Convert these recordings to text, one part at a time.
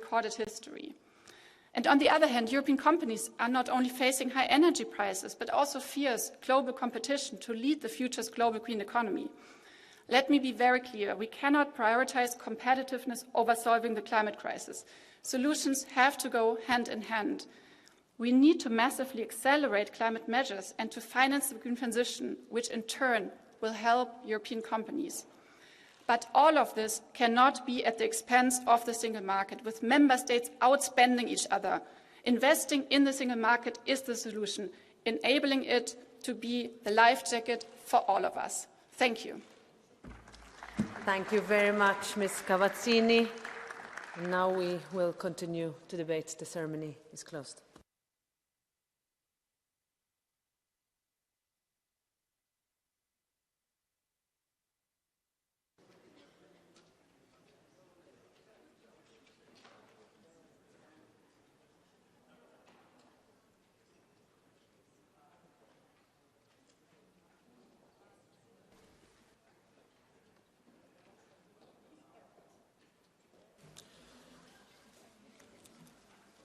recorded history. And on the other hand, European companies are not only facing high energy prices, but also fierce global competition to lead the future's global green economy. Let me be very clear, we cannot prioritize competitiveness over solving the climate crisis. Solutions have to go hand in hand. We need to massively accelerate climate measures and to finance the green transition, which in turn will help European companies. But all of this cannot be at the expense of the single market, with member states outspending each other. Investing in the single market is the solution, enabling it to be the life jacket for all of us. Thank you. Thank you very much, Ms. Cavazzini. Now we will continue to debate. The ceremony is closed.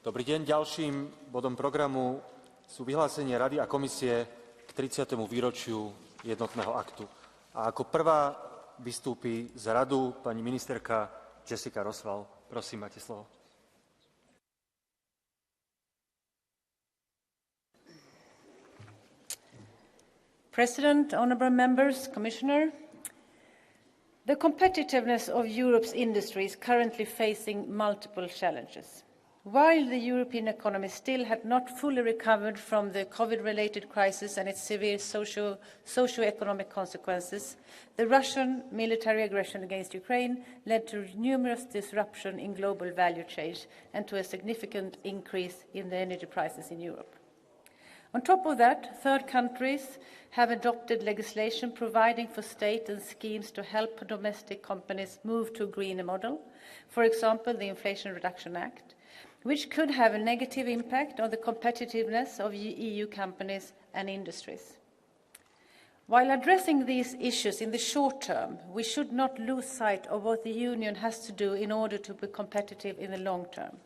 Dobrý deň. Ďalším bodom programu sú vyhlásenie Rady a Komisie k 30. výročiu jednotného aktu. A ako prvá vystúpi z Radu pani ministerka Jessica Roswell. Prosím, máte slovo. President, honourable members, Commissioner, the competitiveness of Europe's industry is currently facing multiple challenges. While the European economy still had not fully recovered from the COVID-related crisis and its severe socio-economic consequences, the Russian military aggression against Ukraine led to numerous disruptions in global value chains and to a significant increase in the energy prices in Europe. On top of that, third countries have adopted legislation providing for state and schemes to help domestic companies move to a greener model, for example, the Inflation Reduction Act, which could have a negative impact on the competitiveness of EU companies and industries. While addressing these issues in the short term, we should not lose sight of what the Union has to do in order to be competitive in the long term.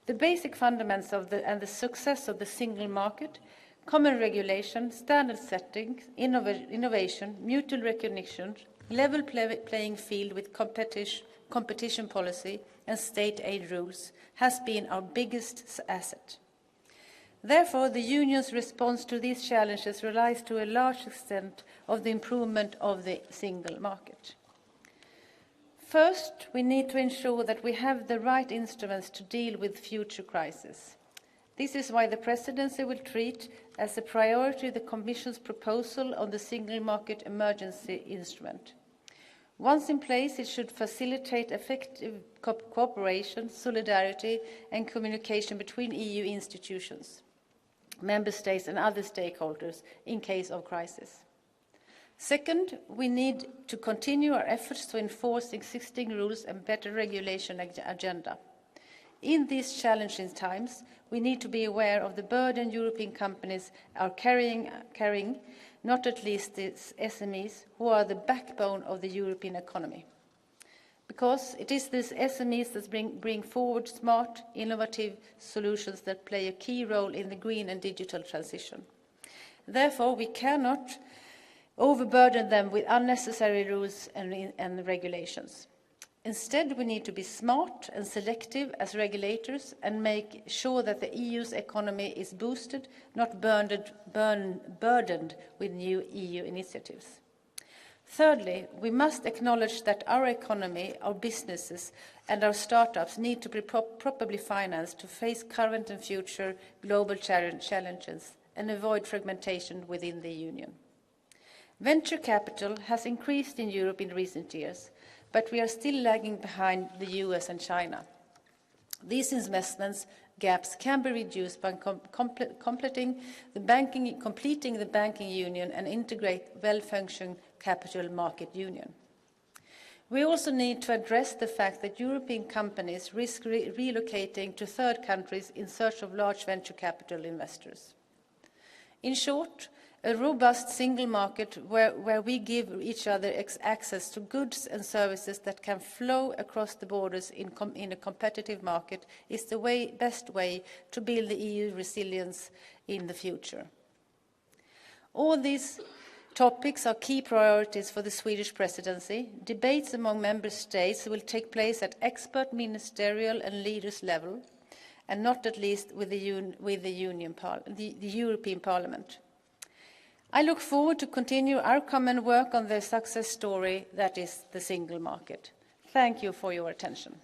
The basic fundamentals of and the success of the single market, common regulation, standard setting, innovation, mutual recognition, level playing field with competition policy and state aid rules has been our biggest asset. Therefore, the Union's response to these challenges relies to a large extent on the improvement of the single market. First, we need to ensure that we have the right instruments to deal with future crises. This is why the Presidency will treat as a priority the Commission's proposal on the Single Market Emergency Instrument. Once in place, it should facilitate effective cooperation, solidarity and communication between EU institutions, Member States and other stakeholders in case of crisis. Second, we need to continue our efforts to enforce existing rules and better regulation agenda. In these challenging times, we need to be aware of the burden European companies are carrying, not at least the SMEs, who are the backbone of the European economy. Because it is these SMEs that bring forward smart, innovative solutions that play a key role in the green and digital transition. Therefore, we cannot overburden them with unnecessary rules and regulations. Instead, we need to be smart and selective as regulators and make sure that the EU's economy is boosted, not burdened with new EU initiatives. Thirdly, we must acknowledge that our economy, our businesses and our startups need to be properly financed to face current and future global challenges and avoid fragmentation within the Union. Venture capital has increased in Europe in recent years, but we are still lagging behind the US and China. These investments gaps can be reduced by completing the banking union and integrate well-functioning capital market union. We also need to address the fact that European companies risk relocating to third countries in search of large venture capital investors. In short, a robust single market where we give each other access to goods and services that can flow across the borders in a competitive market is the best way to build the EU resilience in the future. All these topics are key priorities for the Swedish presidency. Debates among member states will take place at expert ministerial and leaders level, and not at least with the European Parliament. I look forward to continue our common work on the success story that is the single market. Thank you for your attention.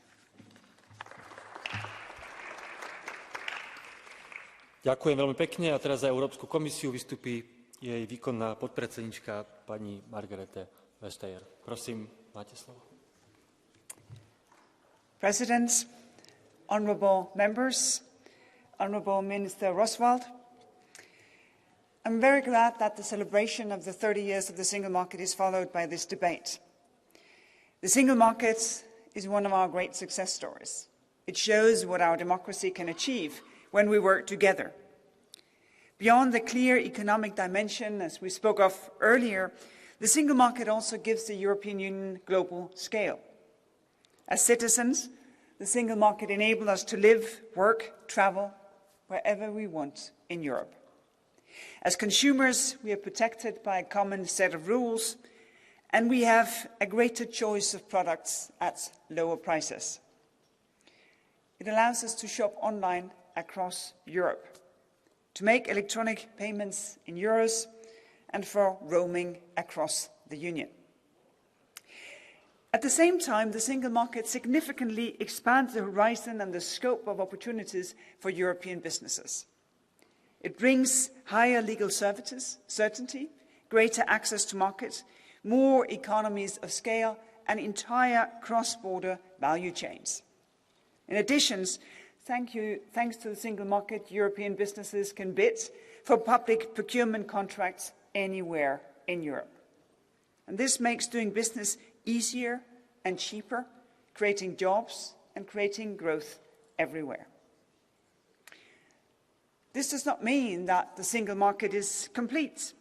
Ďakujem veľmi pekne a teraz za Európsku komisiu vystupí jej výkonná podpredsednička pani Margrethe Vestager. Prosím, máte slovo. President, honourable members, honourable Minister Roswald, I'm very glad that the celebration of the 30 years of the single market is followed by this debate. The single market is one of our great success stories. It shows what our democracy can achieve when we work together. Beyond the clear economic dimension, as we spoke of earlier, the single market also gives the European Union global scale. As citizens, the single market enables us to live, work, travel wherever we want in Europe. As consumers, we are protected by a common set of rules, and we have a greater choice of products at lower prices. It allows us to shop online across Europe, to make electronic payments in euros, and for roaming across the Union. At the same time, the single market significantly expands the horizon and the scope of opportunities for European businesses. It brings higher legal certainty, greater access to markets, more economies of scale, and entire cross-border value chains. In addition, thanks to the single market, European businesses can bid for public procurement contracts anywhere in Europe. And this makes doing business easier and cheaper, creating jobs and creating growth everywhere. This does not mean that the single market is complete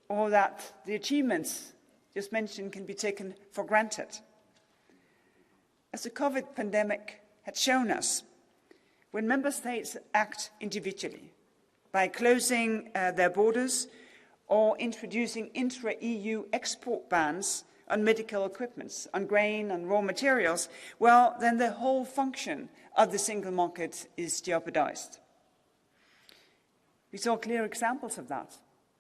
or that the achievements just mentioned can be taken for granted. As the COVID pandemic had shown us, when member states act individually by closing their borders or introducing intra-EU export bans on medical equipment, on grain, on raw materials, well, then the whole function of the single market is jeopardized. We saw clear examples of that.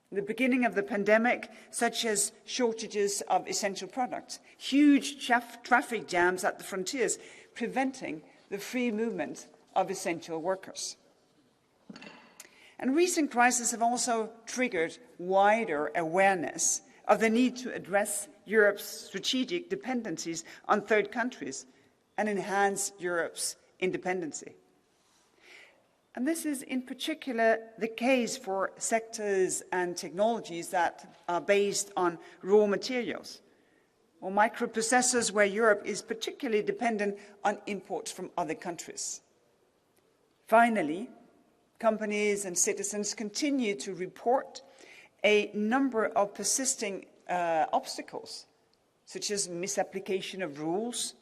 In the beginning of the pandemic, such as shortages of essential products, huge traffic jams at the frontiers, preventing the free movement of essential workers. And recent crises have also triggered wider awareness of the need to address Europe's strategic dependencies on third countries and enhance Europe's independency. And this is in particular the case for sectors and technologies that are based on raw materials, or microprocessors where Europe is particularly dependent on imports from other countries. Finally, companies and citizens continue to report a number of persisting obstacles, such as misapplication of rules,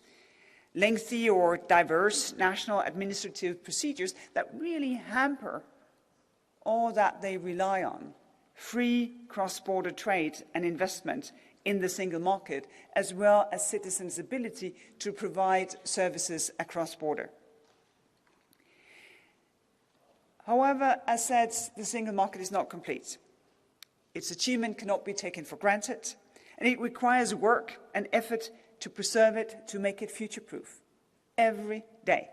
lengthy or diverse national administrative procedures that really hamper all that they rely on, free cross-border trade and investment in the single market, as well as citizens' ability to provide services across border. However, as said, the single market is not complete. Its achievement cannot be taken for granted, and it requires work and effort to preserve it, to make it future-proof, every day.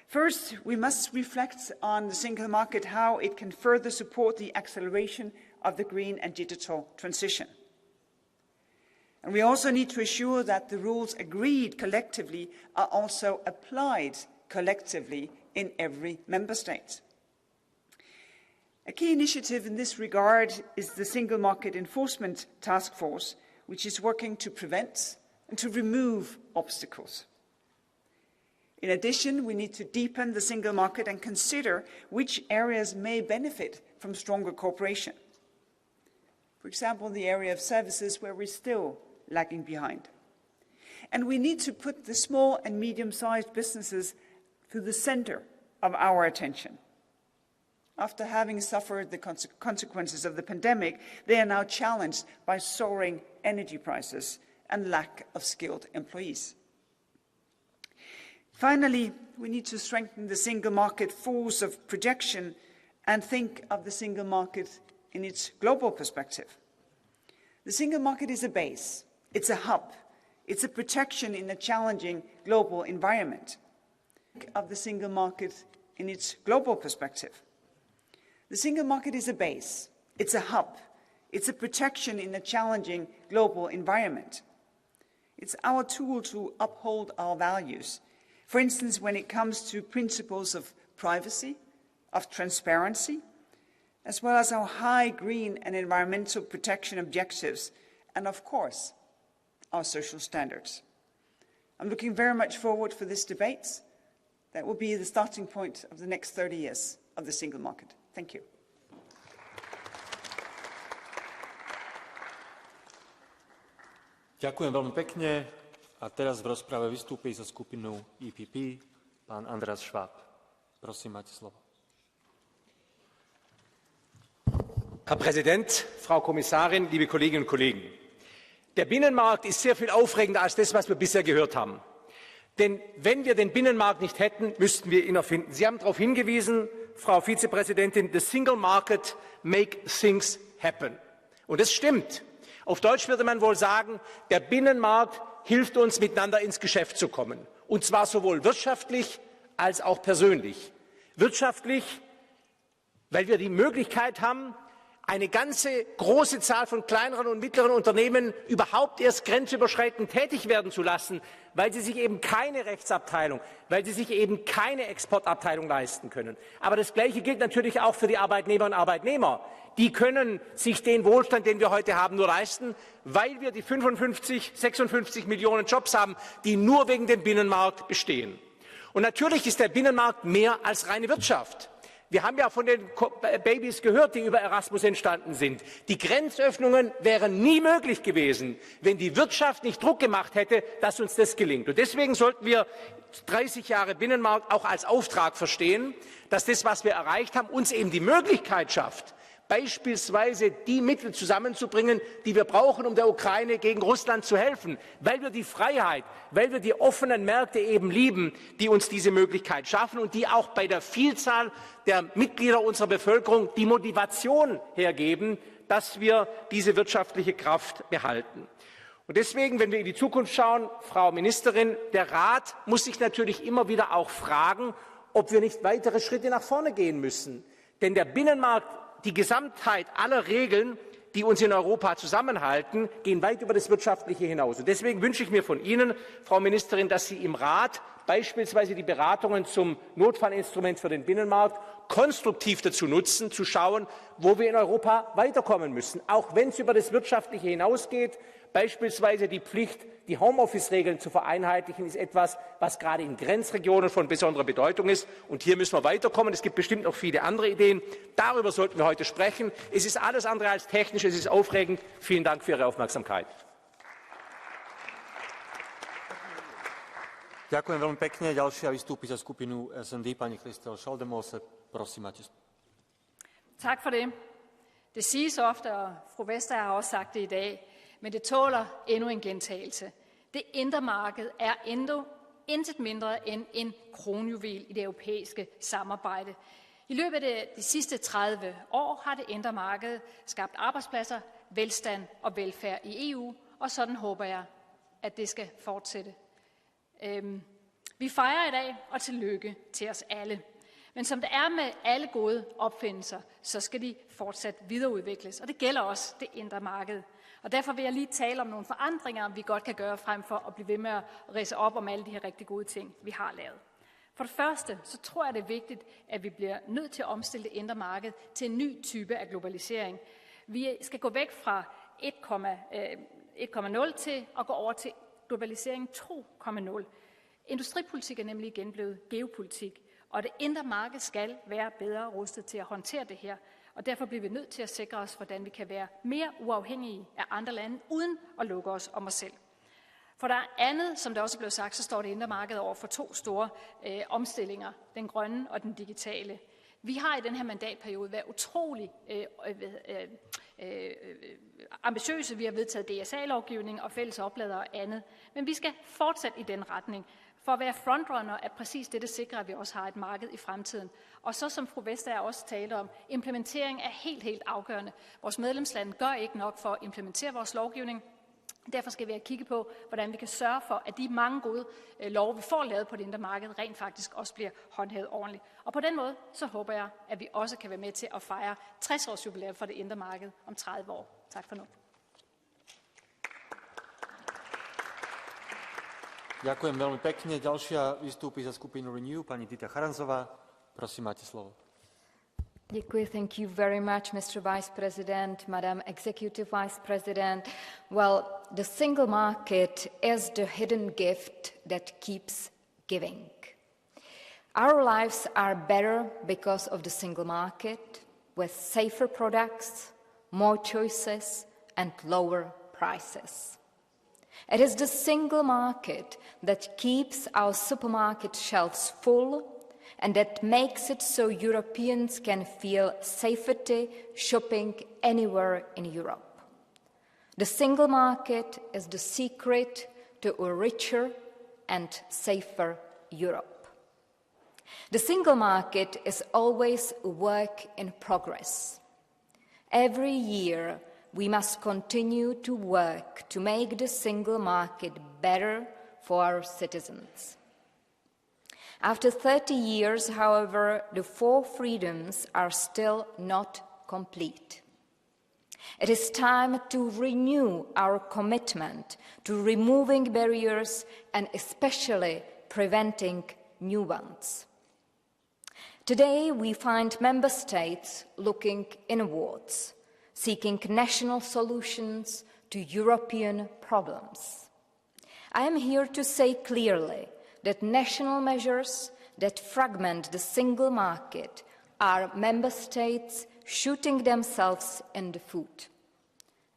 First, we must reflect on the single market, how it can further support the acceleration of the green and digital transition. And we also need to assure that the rules agreed collectively are also applied collectively in every member state. A key initiative in this regard is the Single Market Enforcement Task Force, which is working to prevent and to remove obstacles. In addition, we need to deepen the single market and consider which areas may benefit from stronger cooperation. For example, the area of services where we're still lagging behind. And we need to put the small and medium-sized businesses to the center of our attention. After having suffered the consequences of the pandemic, they are now challenged by soaring energy prices and lack of skilled employees. Finally, we need to strengthen the single market force of projection and think of the single market in its global perspective. The single market is a base, it's a hub, it's a protection in a challenging global environment. Think of the single market in its global perspective. The single market is a base, it's a hub, it's a protection in a challenging global environment. It's our tool to uphold our values. For instance, when it comes to principles of privacy, of transparency, as well as our high green and environmental protection objectives, and of course, our social standards. I'm looking very much forward for this debate. That will be the starting point of the next 30 years of the single market. Thank you. Ďakujem veľmi pekne. A teraz v rozprave vystúpi za skupinu EPP pán Andreas Schwab. Prosím, máte slovo. Herr Präsident, Frau Kommissarin, liebe Kolleginnen und Kollegen! Der Binnenmarkt ist sehr viel aufregender als das, was wir bisher gehört haben. Denn wenn wir den Binnenmarkt nicht hätten, müssten wir ihn erfinden. Sie haben darauf hingewiesen, Frau Vizepräsidentin, the single market make things happen. Und das stimmt. Auf Deutsch würde man wohl sagen, der Binnenmarkt hilft uns, miteinander ins Geschäft zu kommen. Und zwar sowohl wirtschaftlich als auch persönlich. Wirtschaftlich, weil wir die Möglichkeit haben, eine ganze große Zahl von kleineren und mittleren Unternehmen überhaupt erst grenzüberschreitend tätig werden zu lassen, weil sie sich eben keine Rechtsabteilung, weil sie sich eben keine Exportabteilung leisten können. Aber das Gleiche gilt natürlich auch für die Arbeitnehmerinnen und Arbeitnehmer. Die können sich den Wohlstand, den wir heute haben, nur leisten, weil wir die 55, 56 Millionen Jobs haben, die nur wegen dem Binnenmarkt bestehen. Und natürlich ist der Binnenmarkt mehr als reine Wirtschaft. Wir haben ja von den Babys gehört, die über Erasmus entstanden sind. Die Grenzöffnungen wären nie möglich gewesen, wenn die Wirtschaft nicht Druck gemacht hätte, dass uns das gelingt. Und deswegen sollten wir 30 Jahre Binnenmarkt auch als Auftrag verstehen, dass das, was wir erreicht haben, uns eben die Möglichkeit schafft, beispielsweise die Mittel zusammenzubringen, die wir brauchen, um der Ukraine gegen Russland zu helfen, weil wir die Freiheit, weil wir die offenen Märkte eben lieben, die uns diese Möglichkeit schaffen und die auch bei der Vielzahl der Mitglieder unserer Bevölkerung die Motivation hergeben, dass wir diese wirtschaftliche Kraft behalten. Und deswegen, wenn wir in die Zukunft schauen, Frau Ministerin, der Rat muss sich natürlich immer wieder auch fragen, ob wir nicht weitere Schritte nach vorne gehen müssen. Denn der Binnenmarkt, die Gesamtheit aller Regeln, die uns in Europa zusammenhalten, gehen weit über das Wirtschaftliche hinaus. Und deswegen wünsche ich mir von Ihnen, Frau Ministerin, dass Sie im Rat beispielsweise die Beratungen zum Notfallinstrument für den Binnenmarkt konstruktiv dazu nutzen, zu schauen, wo wir in Europa weiterkommen müssen. Auch wenn es über das Wirtschaftliche hinausgeht, beispielsweise die Pflicht, die Homeoffice-Regeln zu vereinheitlichen, ist etwas, was gerade in Grenzregionen von besonderer Bedeutung ist. Und hier müssen wir weiterkommen. Es gibt bestimmt noch viele andere Ideen. Darüber sollten wir heute sprechen. Es ist alles andere als technisch, es ist aufregend. Vielen Dank für Ihre Aufmerksamkeit. Ďakujem veľmi pekne. Ďalšia vystúpi za skupinu SND, pani Christel Schaldemose. Prosím, máte. Tak for det. Det siges ofte, og fru Vestager har også sagt det i dag, men det tåler endnu en gentagelse. Det indre marked er intet mindre end en kronjuvel i det europæiske samarbejde. I løbet af de sidste 30 år har det indre marked skabt arbejdspladser, velstand og velfærd i EU, og sådan håber jeg, at det skal fortsætte. Vi fejrer i dag, og tillykke til os alle. Men som det er med alle gode opfindelser, så skal de fortsat videreudvikles, og det gælder også det indre marked. Og derfor vil jeg lige tale om nogle forandringer, vi godt kan gøre frem for at blive ved med at ridse op om alle de her rigtig gode ting, vi har lavet. For det første, så tror jeg, det er vigtigt, at vi bliver nødt til at omstille det indre marked til en ny type af globalisering. Vi skal gå væk fra 1,0 til at gå over til globalisering 2,0. Industripolitik er nemlig igen blevet geopolitik, og det indre marked skal være bedre rustet til at håndtere det her. Og derfor bliver vi nødt til at sikre os, hvordan vi kan være mere uafhængige af andre lande, uden at lukke os om os selv. For der er andet, som der også blev sagt, så står det indre marked over for 2 store omstillinger, den grønne og den digitale. Vi har i den her mandatperiode været utrolig ambitiøse. Vi har vedtaget DSA-lovgivning og fælles oplader og andet. Men vi skal fortsætte i den retning. For at være frontrunner er præcis det, der sikrer, at vi også har et marked i fremtiden. Og så som fru Vestager også talte om, implementering er helt afgørende. Vores medlemslande gør ikke nok for at implementere vores lovgivning. Derfor skal vi have kigge på, hvordan vi kan sørge for, at de mange gode love, vi får lavet på det indre marked, rent faktisk også bliver håndhævet ordentligt. Og på den måde, så håber jeg, at vi også kan være med til at fejre 60-års jubilæum for det indre marked om 30 år. Tak for nu. Ďakujem veľmi pekne. Ďalšia vystúpi za skupinu Renew, pani Dita Charanzová. Prosím, máte slovo. Děkuji. Thank you very much, Mr. Vice President, Madam Executive Vice President. Well, the single market is the hidden gift that keeps giving. Our lives are better because of the single market, with safer products, more choices, and lower prices. It is the single market that keeps our supermarket shelves full and that makes it so Europeans can feel safety shopping anywhere in Europe. The single market is the secret to a richer and safer Europe. The single market is always a work in progress. Every year, we must continue to work to make the single market better for our citizens. After 30 years, however, the 4 freedoms are still not complete. It is time to renew our commitment to removing barriers and especially preventing new ones. Today, we find member states looking inwards, seeking national solutions to European problems. I am here to say clearly that national measures that fragment the single market are member states shooting themselves in the foot,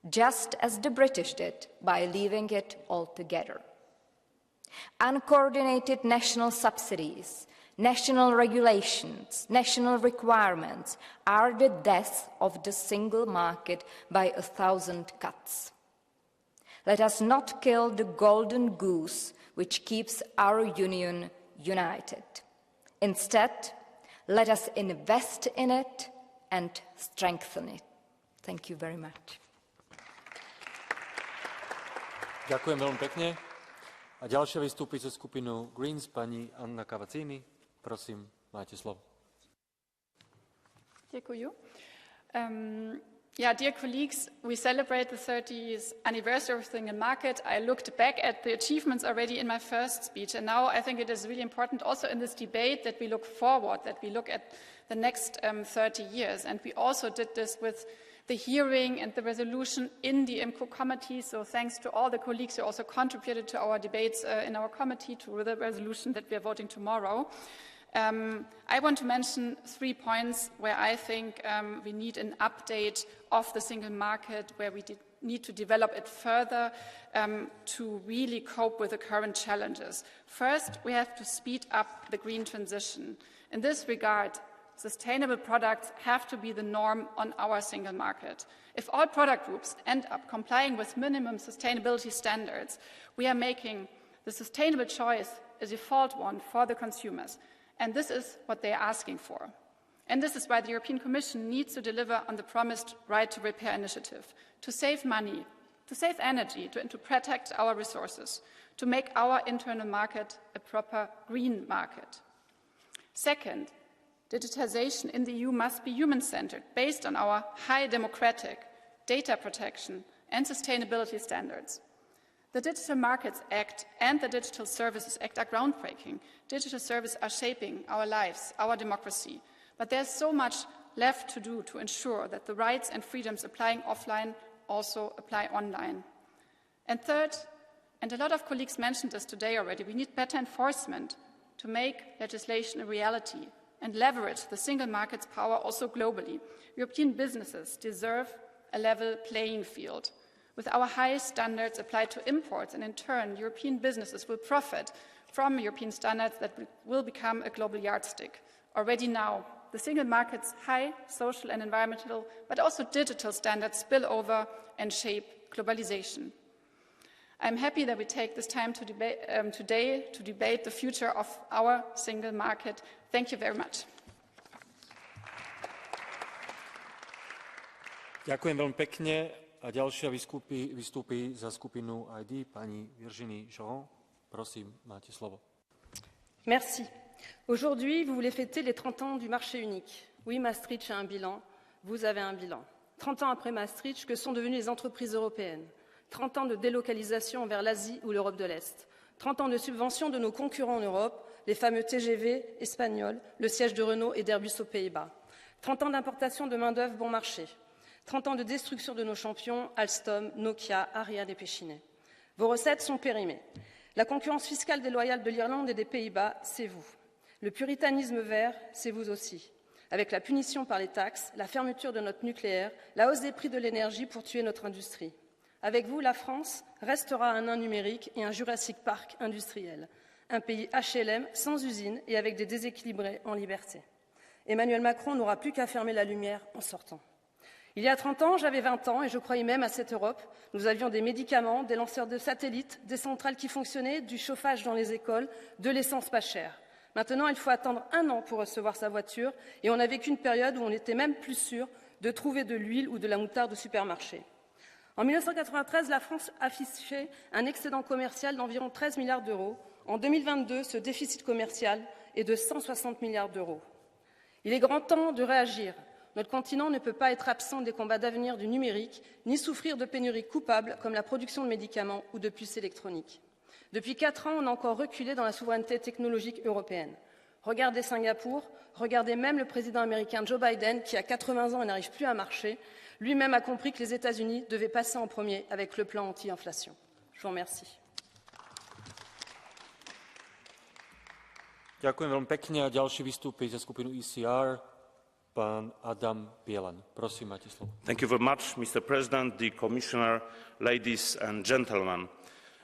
just as the British did by leaving it altogether. Uncoordinated national subsidies, national regulations, national requirements are the death of the single market by 1,000 cuts. Let us not kill the golden goose which keeps our union united. Instead, let us invest in it and strengthen it. Thank you very much. Ďakujem veľmi pekne. A ďalšia vystúpi zo skupinu Greens pani Anna Cavazzini. Prosím, máte slovo. Děkuji. Dear colleagues, we celebrate the 30th anniversary of the single market. I looked back at the achievements already in my first speech, and now I think it is really important also in this debate that we look forward, that we look at the next 30 years. And we also did this with the hearing and the resolution in the IMCO committee, so thanks to all the colleagues who also contributed to our debates in our committee, to the resolution that we are voting tomorrow. I want to mention 3 points where I think we need an update of the single market, where we need to develop it further to really cope with the current challenges. First, we have to speed up the green transition. In this regard, sustainable products have to be the norm on our single market. If all product groups end up complying with minimum sustainability standards, we are making the sustainable choice a default one for the consumers. And this is what they are asking for. And this is why the European Commission needs to deliver on the promised right to repair initiative, to save money, to save energy, to protect our resources, to make our internal market a proper green market. Second, digitization in the EU must be human-centered, based on our high democratic, data protection and sustainability standards. The Digital Markets Act and the Digital Services Act are groundbreaking. Digital services are shaping our lives, our democracy. But there's so much left to do to ensure that the rights and freedoms applying offline also apply online. And third, And a lot of colleagues mentioned this today already. We need better enforcement to make legislation a reality and leverage the single market's power also globally. European businesses deserve a level playing field. With our high standards applied to imports, and in turn, European businesses will profit from European standards that will become a global yardstick. Already now, the single market's high social and environmental, but also digital standards spill over and shape globalization. I'm happy that we take this time to today to debate the future of our single market. Thank you very much. Ďakujem veľmi pekne a ďalšia vystúpi za skupinu ID pani Virginie Jean. Prosím, máte slovo. Merci. Aujourd'hui, vous voulez fêter les 30 ans du marché unique. Oui, Maastricht a un bilan, vous avez un bilan. 30 ans après Maastricht, que sont devenues les entreprises européennes? 30 ans de délocalisation vers l'Asie ou l'Europe de l'Est. 30 ans de subvention de nos concurrents en Europe, les fameux TGV espagnols, le siège de Renault et d'Airbus aux Pays-Bas. 30 ans d'importation de main-d'œuvre bon marché. 30 ans de destruction de nos champions, Alstom, Nokia, Ariane et Péchinet. Vos recettes sont périmées. La concurrence fiscale déloyale de l'Irlande et des Pays-Bas, c'est vous. Le puritanisme vert, c'est vous aussi. Avec la punition par les taxes, la fermeture de notre nucléaire, la hausse des prix de l'énergie pour tuer notre industrie. Avec vous, la France restera un nain numérique et un Jurassic Park industriel. Un pays HLM sans usine et avec des déséquilibrés en liberté. Emmanuel Macron n'aura plus qu'à fermer la lumière en sortant. Il y a 30 ans, j'avais 20 ans et je croyais même à cette Europe. Nous avions des médicaments, des lanceurs de satellites, des centrales qui fonctionnaient, du chauffage dans les écoles, de l'essence pas chère. Maintenant, il faut attendre 1 an pour recevoir sa voiture et on a vécu une période où on était même plus sûr de trouver de l'huile ou de la moutarde au supermarché. En 1993, la France affichait un excédent commercial d'environ 13 milliards d'euros. En 2022, ce déficit commercial est de 160 milliards d'euros. Il est grand temps de réagir. Notre continent ne peut pas être absent des combats d'avenir du numérique, ni souffrir de pénuries coupables comme la production de médicaments ou de puces électroniques. Depuis 4 ans, on a encore reculé dans la souveraineté technologique européenne. Regardez Singapour, regardez même le président américain Joe Biden, qui a 80 ans et n'arrive plus à marcher. Lui-même a compris que les États-Unis devaient passer en premier avec le plan anti-inflation. Je vous remercie. Ďakujem veľmi pekne a ďalší vystúpi za skupinu ECR, pán Adam Bielan. Prosím, máte slovo. Thank you very much, Mr. President, the Commissioner, ladies and gentlemen.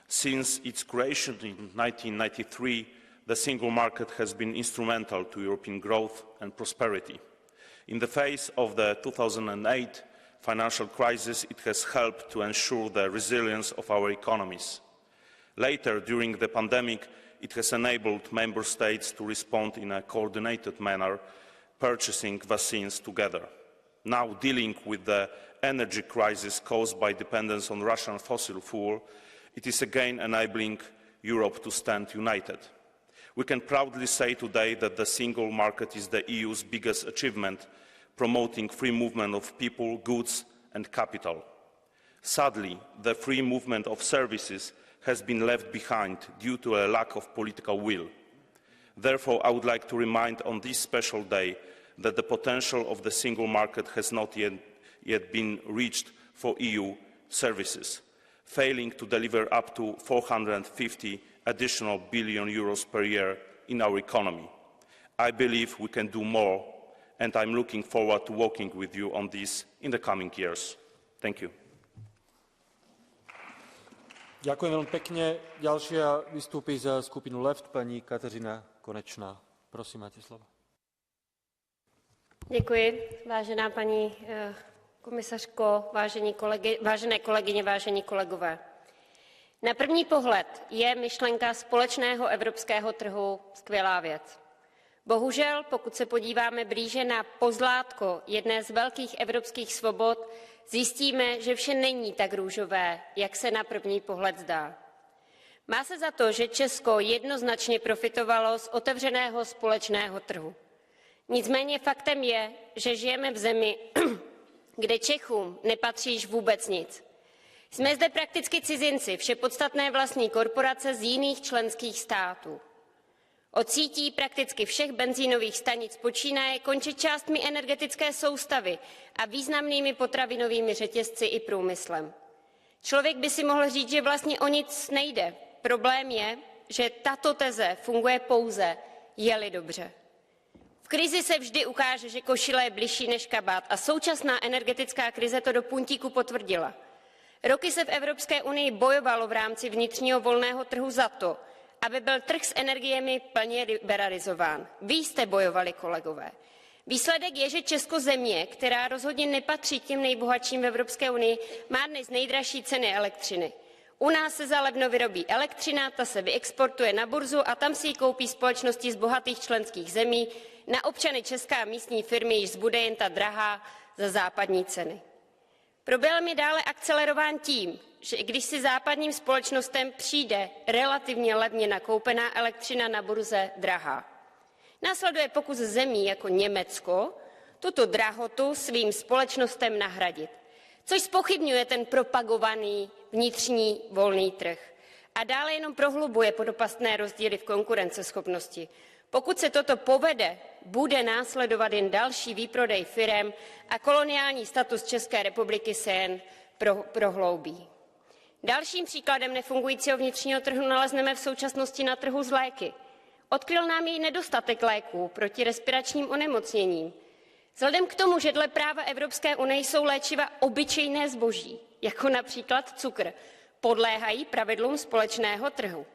Since its creation in 1993, the single market has been instrumental to European growth and prosperity. In the face of the 2008 financial crisis, it has helped to ensure the resilience of our economies. Later, during the pandemic, it has enabled member states to respond in a coordinated manner, purchasing vaccines together. Now, dealing with the energy crisis caused by dependence on Russian fossil fuel, it is again enabling Europe to stand united. We can proudly say today that the single market is the EU's biggest achievement, promoting free movement of people, goods and capital. Sadly, the free movement of services has been left behind due to a lack of political will. Therefore, I would like to remind on this special day that the potential of the single market has not yet been reached for EU services, failing to deliver up to 450 additional billion euros per year in our economy. I believe we can do more, and I'm looking forward to working with you on this in the coming years. Thank you. Ďakujem veľmi pekne. Ďalšia vystúpi za skupinu Left pani Kateřina Konečná. Prosím, máte slovo. Děkuji, vážená paní komisařko, vážené kolegyně, vážení kolegové. Na první pohled je myšlenka společného evropského trhu skvělá věc. Bohužel, pokud se podíváme blíže na pozlátko jedné z velkých evropských svobod, zjistíme, že vše není tak růžové, jak se na první pohled zdá. Má se za to, že Česko jednoznačně profitovalo z otevřeného společného trhu. Nicméně faktem je, že žijeme v zemi, kde Čechům nepatří již vůbec nic. Jsme zde prakticky cizinci, vše podstatné vlastní korporace z jiných členských států. Od sítí prakticky všech benzínových stanic počínaje končit částmi energetické soustavy a významnými potravinovými řetězci i průmyslem. Člověk by si mohl říct, že vlastně o nic nejde. Problém je, že tato teze funguje pouze, je-li dobře. V krizi se vždy ukáže, že košile je bližší než kabát a současná energetická krize to do puntíku potvrdila. Roky se v Evropské unii bojovalo v rámci vnitřního volného trhu za to, aby byl trh s energiemi plně liberalizován. Vy jste bojovali, kolegové. Výsledek je, že Česko, země, která rozhodně nepatří k těm nejbohatším v Evropské unii, má dnes nejdražší ceny elektřiny. U nás se za levno vyrobí elektřina, ta se vyexportuje na burzu a tam si ji koupí společnosti z bohatých členských zemí. Na občany Česka a místní firmy již zbude jen ta drahá za západní ceny. Problém je dále akcelerován tím, že i když si západním společnostem přijde relativně levně nakoupená elektřina na burze drahá. Následuje pokus zemí jako Německo tuto drahotu svým společnostem nahradit, což zpochybňuje ten propagovaný vnitřní volný trh a dále jenom prohlubuje propastné rozdíly v konkurenceschopnosti. Pokud se toto povede, bude následovat jen další výprodej firem a koloniální status České republiky se jen prohloubí. Dalším příkladem nefungujícího vnitřního trhu nalezneme v současnosti na trhu s léky. Odkryl nám jej nedostatek léků proti respiračním onemocněním. Vzhledem k tomu, že dle práva Evropské unie jsou léčiva obyčejné zboží, jako například cukr, podléhají pravidlům společného trhu.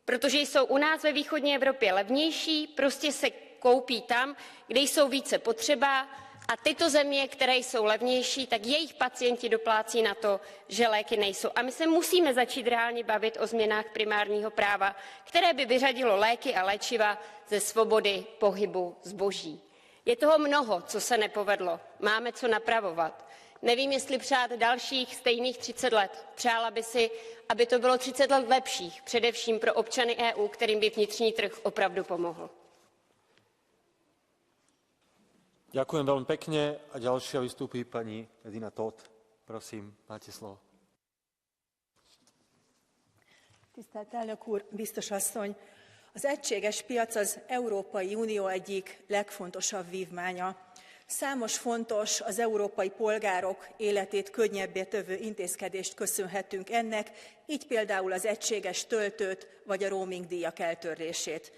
Protože jsou u nás ve východní Evropě levnější, prostě se koupí tam, kde jsou více potřeba a tyto země, které jsou levnější, tak jejich pacienti doplácí na to, že léky nejsou. A my se musíme začít reálně bavit o změnách primárního práva, které by vyřadilo léky a léčiva ze svobody pohybu zboží. Je toho mnoho, co se nepovedlo. Máme co napravovat. Nevím, jestli přát dalších stejných 30 let. Přála by si, aby to bylo 30 let lepších, především pro občany EU, kterým by vnitřní trh opravdu pomohl. Ďakujem veľmi pekne a ďalšia vystúpi pani Edina Toth. Prosím, máte slovo. Tisztelt elnök úr, biztos asszony! Az egységes piac az Európai Unió egyik legfontosabb vívmánya. Számos fontos, az európai polgárok életét könnyebbé tevő intézkedést köszönhetünk ennek, így például az egységes töltőt vagy a roaming díjak eltörlését.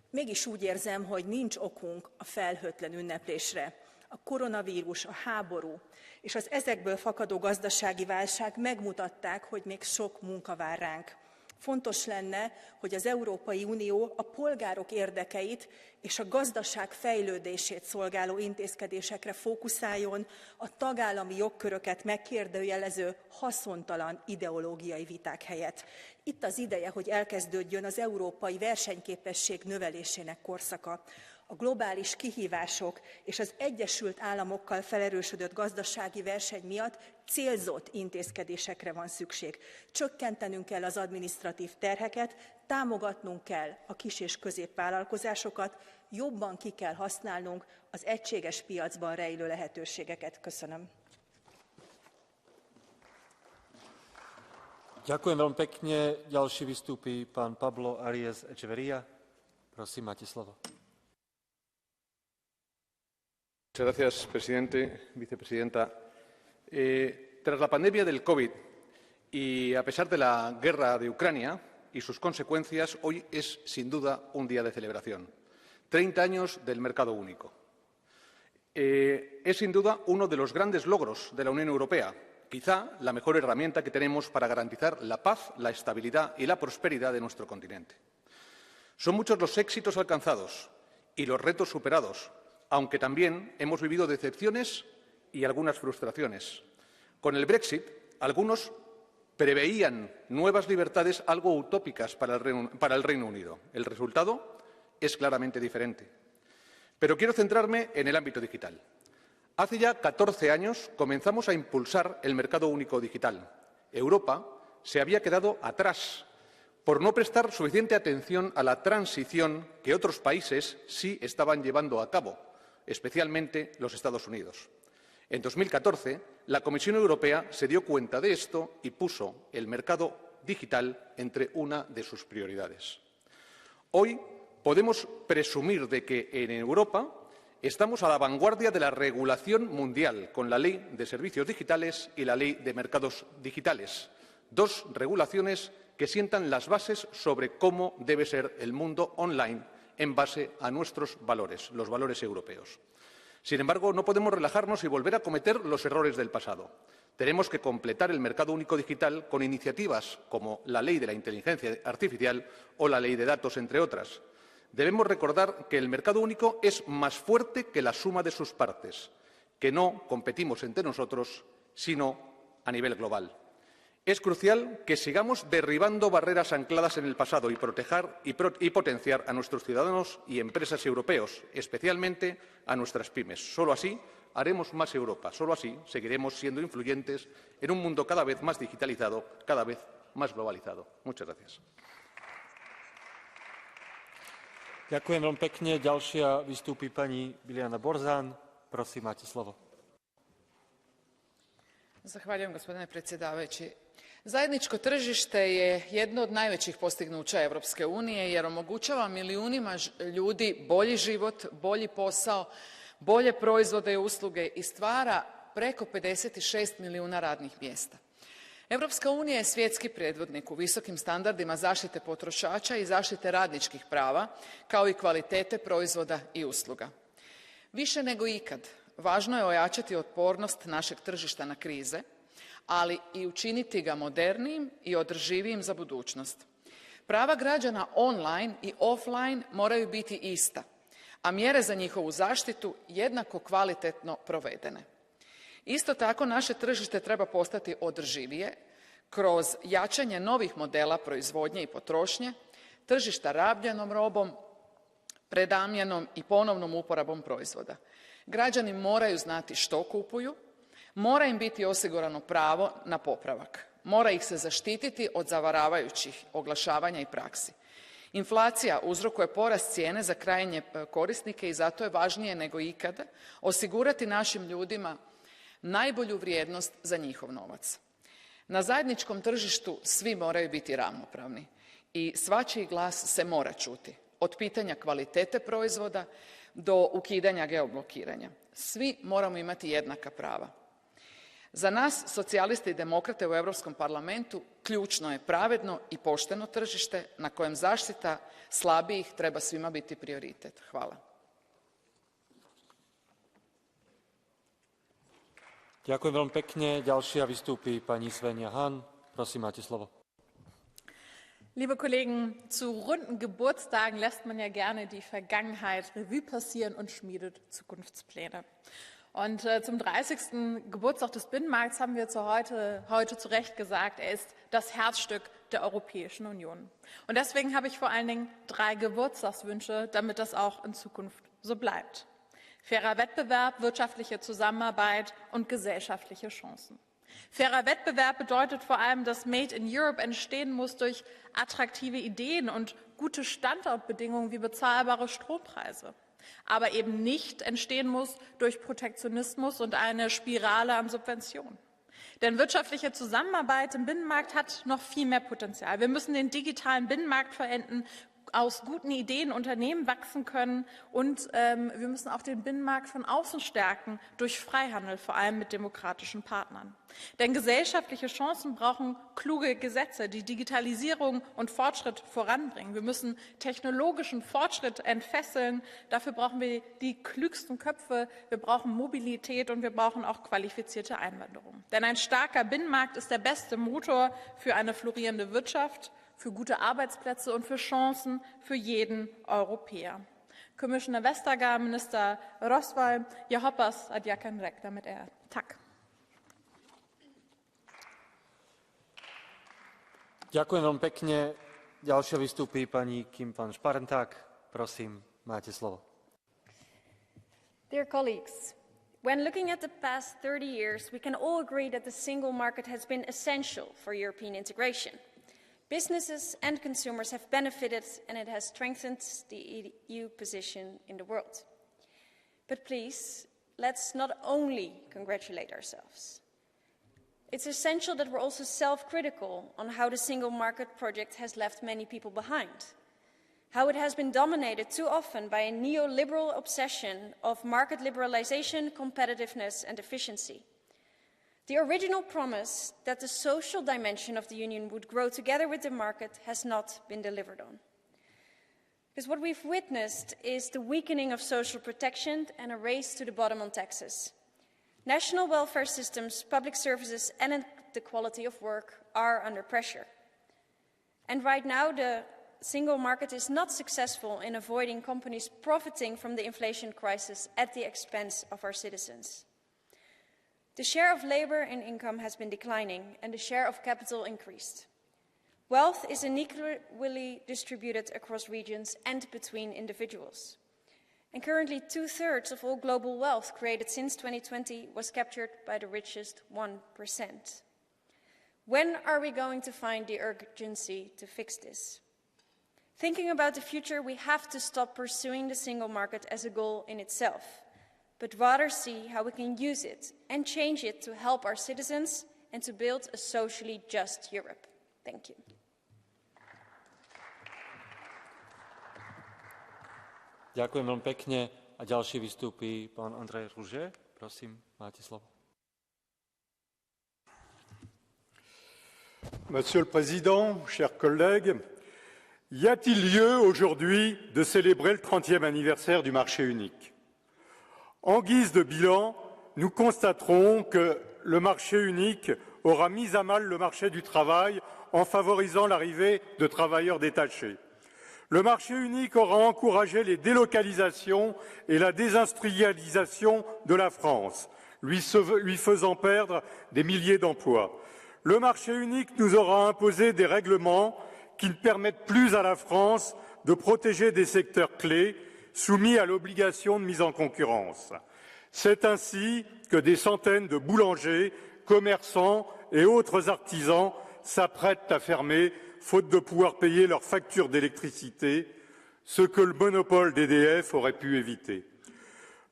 Mégis úgy érzem, hogy nincs okunk a felhőtlen ünneplésre. A koronavírus, a háború és az ezekből fakadó gazdasági válság megmutatták, hogy még sok munka vár ránk. Fontos lenne, hogy az Európai Unió a polgárok érdekeit és a gazdaság fejlődését szolgáló intézkedésekre fókuszáljon, a tagállami jogköröket megkérdőjelező haszontalan ideológiai viták helyett. Itt az ideje, hogy elkezdődjön az európai versenyképesség növelésének korszaka. A globális kihívások és az Egyesült Államokkal felerősödött gazdasági verseny miatt célzott intézkedésekre van szükség. Csökkentenünk kell az adminisztratív terheket, támogatnunk kell a kis- és középvállalkozásokat, jobban ki kell használnunk az egységes piacban rejlő lehetőségeket. Köszönöm. Ďakujem veľmi pekne. Ďalší vystúpi pán Pablo Arias Echeverría. Prosím, máte slovo. Muchas gracias, presidente, vicepresidenta. Tras la pandemia del COVID y a pesar de la guerra de Ucrania y sus consecuencias, hoy es sin duda un día de celebración. 30 años del mercado único. Es sin duda uno de los grandes logros de la Unión Europea, quizá la mejor herramienta que tenemos para garantizar la paz, la estabilidad y la prosperidad de nuestro continente. Son muchos los éxitos alcanzados y los retos superados, aunque también hemos vivido decepciones y algunas frustraciones. Con el Brexit, algunos preveían nuevas libertades algo utópicas para el Reino Unido. El resultado es claramente diferente. Pero quiero centrarme en el ámbito digital. Hace ya 14 años comenzamos a impulsar el mercado único digital. Europa se había quedado atrás por no prestar suficiente atención a la transición que otros países sí estaban llevando a cabo, especialmente los Estados Unidos. En 2014, la Comisión Europea se dio cuenta de esto y puso el mercado digital entre una de sus prioridades. Hoy podemos presumir de que en Europa estamos a la vanguardia de la regulación mundial con la Ley de Servicios Digitales y la Ley de Mercados Digitales, dos regulaciones que sientan las bases sobre cómo debe ser el mundo online en base a nuestros valores, los valores europeos. Sin embargo, no podemos relajarnos y volver a cometer los errores del pasado. Tenemos que completar el mercado único digital con iniciativas como la Ley de la Inteligencia Artificial o la Ley de Datos, entre otras. Debemos recordar que el mercado único es más fuerte que la suma de sus partes, que no competimos entre nosotros, sino a nivel global. Es crucial que sigamos derribando barreras ancladas en el pasado y proteger y potenciar a nuestros ciudadanos y empresas europeos, especialmente a nuestras pymes. Solo así haremos más Europa. Solo así seguiremos siendo influyentes en un mundo cada vez más digitalizado, cada vez más globalizado. Muchas gracias. Ďakujem veľmi pekne. Ďalšia vystúpi pani Biljana Borzan. Prosím, máte slovo. Zahvaljujem, gospodine predsjedavajući. Zajedničko tržište je jedno od najvećih postignuća Europske unije jer omogućava milijunima ljudi bolji život, bolji posao, bolje proizvode i usluge i stvara preko 56 milijuna radnih mjesta. Europska unija je svjetski predvodnik u visokim standardima zaštite potrošača i zaštite radničkih prava, kao i kvalitete proizvoda i usluga. Više nego ikad, važno je ojačati otpornost našeg tržišta na krize, ali i učiniti ga modernijim i održivijim za budućnost. Prava građana online i offline moraju biti ista, a mjere za njihovu zaštitu jednako kvalitetno provedene. Isto tako, naše tržište treba postati održivije kroz jačanje novih modela proizvodnje i potrošnje, tržišta rabljenom robom, prenamjenom i ponovnom uporabom proizvoda. Građani moraju znati što kupuju, mora im biti osigurano pravo na popravak, mora ih se zaštititi od zavaravajućih oglašavanja i praksi. Inflacija uzrokuje porast cijene za krajnje korisnike i zato je važnije nego ikada osigurati našim ljudima najbolju vrijednost za njihov novac. Na zajedničkom tržištu svi moraju biti ravnopravni i svačiji glas se mora čuti, od pitanja kvalitete proizvoda do ukidanja geoblokiranja. Svi moramo imati jednaka prava. Za nas, socijaliste i demokrate u Europskom parlamentu, ključno je pravedno i pošteno tržište na kojem zaštita slabijih treba svima biti prioritet. Hvala. Ďakujem veľmi pekne. Ďalšia vystúpi pani Svenja Hahn. Prosím, máte slovo. Liebe Kollegen, zu runden Geburtstagen lässt man ja gerne die Vergangenheit Revue passieren und schmiedet Zukunftspläne. Und zum 30. Geburtstag des Binnenmarkts haben wir heute zu Recht gesagt, er ist das Herzstück der Europäischen Union. Und deswegen habe ich vor allen Dingen 3 Geburtstagswünsche, damit das auch in Zukunft so bleibt. Fairer Wettbewerb, wirtschaftliche Zusammenarbeit und gesellschaftliche Chancen. Fairer Wettbewerb bedeutet vor allem, dass Made in Europe entstehen muss durch attraktive Ideen und gute Standortbedingungen wie bezahlbare Strompreise, aber eben nicht entstehen muss durch Protektionismus und eine Spirale an Subventionen. Denn wirtschaftliche Zusammenarbeit im Binnenmarkt hat noch viel mehr Potenzial. Wir müssen den digitalen Binnenmarkt vollenden, aus guten Ideen Unternehmen wachsen können und wir müssen auch den Binnenmarkt von außen stärken durch Freihandel, vor allem mit demokratischen Partnern. Denn gesellschaftliche Chancen brauchen kluge Gesetze, die Digitalisierung und Fortschritt voranbringen. Wir müssen technologischen Fortschritt entfesseln. Dafür brauchen wir die klügsten Köpfe, wir brauchen Mobilität und wir brauchen auch qualifizierte Einwanderung. Denn ein starker Binnenmarkt ist der beste Motor für eine florierende Wirtschaft, für gute Arbeitsplätze und für Chancen für jeden Europäer. Commissioner Vestager, Minister Rosval, jag hoppas att jag kan räkna med er. Tack. Ďakujem veľmi pekne. Ďalšia vystúpi pani Kim van Sparentak. Prosím, máte slovo. Dear colleagues, when looking at the past 30 years, we can all agree that the single market has been essential for European integration. Businesses and consumers have benefited, and it has strengthened the EU position in the world. But please, let's not only congratulate ourselves. It's essential that we're also self-critical on how the single market project has left many people behind, how it has been dominated too often by a neoliberal obsession of market liberalization, competitiveness and efficiency. The original promise that the social dimension of the Union would grow together with the market has not been delivered on. Because what we've witnessed is the weakening of social protection and a race to the bottom on taxes. National welfare systems, public services and the quality of work are under pressure. And right now, the single market is not successful in avoiding companies profiting from the inflation crisis at the expense of our citizens. The share of labor in income has been declining and the share of capital increased. Wealth is unequally distributed across regions and between individuals. And currently, 2/3 of all global wealth created since 2020 was captured by the richest 1%. When are we going to find the urgency to fix this? Thinking about the future, we have to stop pursuing the single market as a goal in itself, but rather see how we can use it and change it to help our citizens and to build a socially just Europe. Thank you. Ďakujem veľmi pekne. A ďalší vystúpi pán Andrej Rouget. Prosím, máte slovo. Monsieur le Président, chers collègues, y a-t-il lieu aujourd'hui de célébrer le 30e anniversaire du marché unique? En guise de bilan, nous constaterons que le marché unique aura mis à mal le marché du travail en favorisant l'arrivée de travailleurs détachés. Le marché unique aura encouragé les délocalisations et la désindustrialisation de la France, lui faisant perdre des milliers d'emplois. Le marché unique nous aura imposé des règlements qui ne permettent plus à la France de protéger des secteurs clés soumis à l'obligation de mise en concurrence. C'est ainsi que des centaines de boulangers, commerçants et autres artisans s'apprêtent à fermer faute de pouvoir payer leurs factures d'électricité, ce que le monopole d'EDF aurait pu éviter.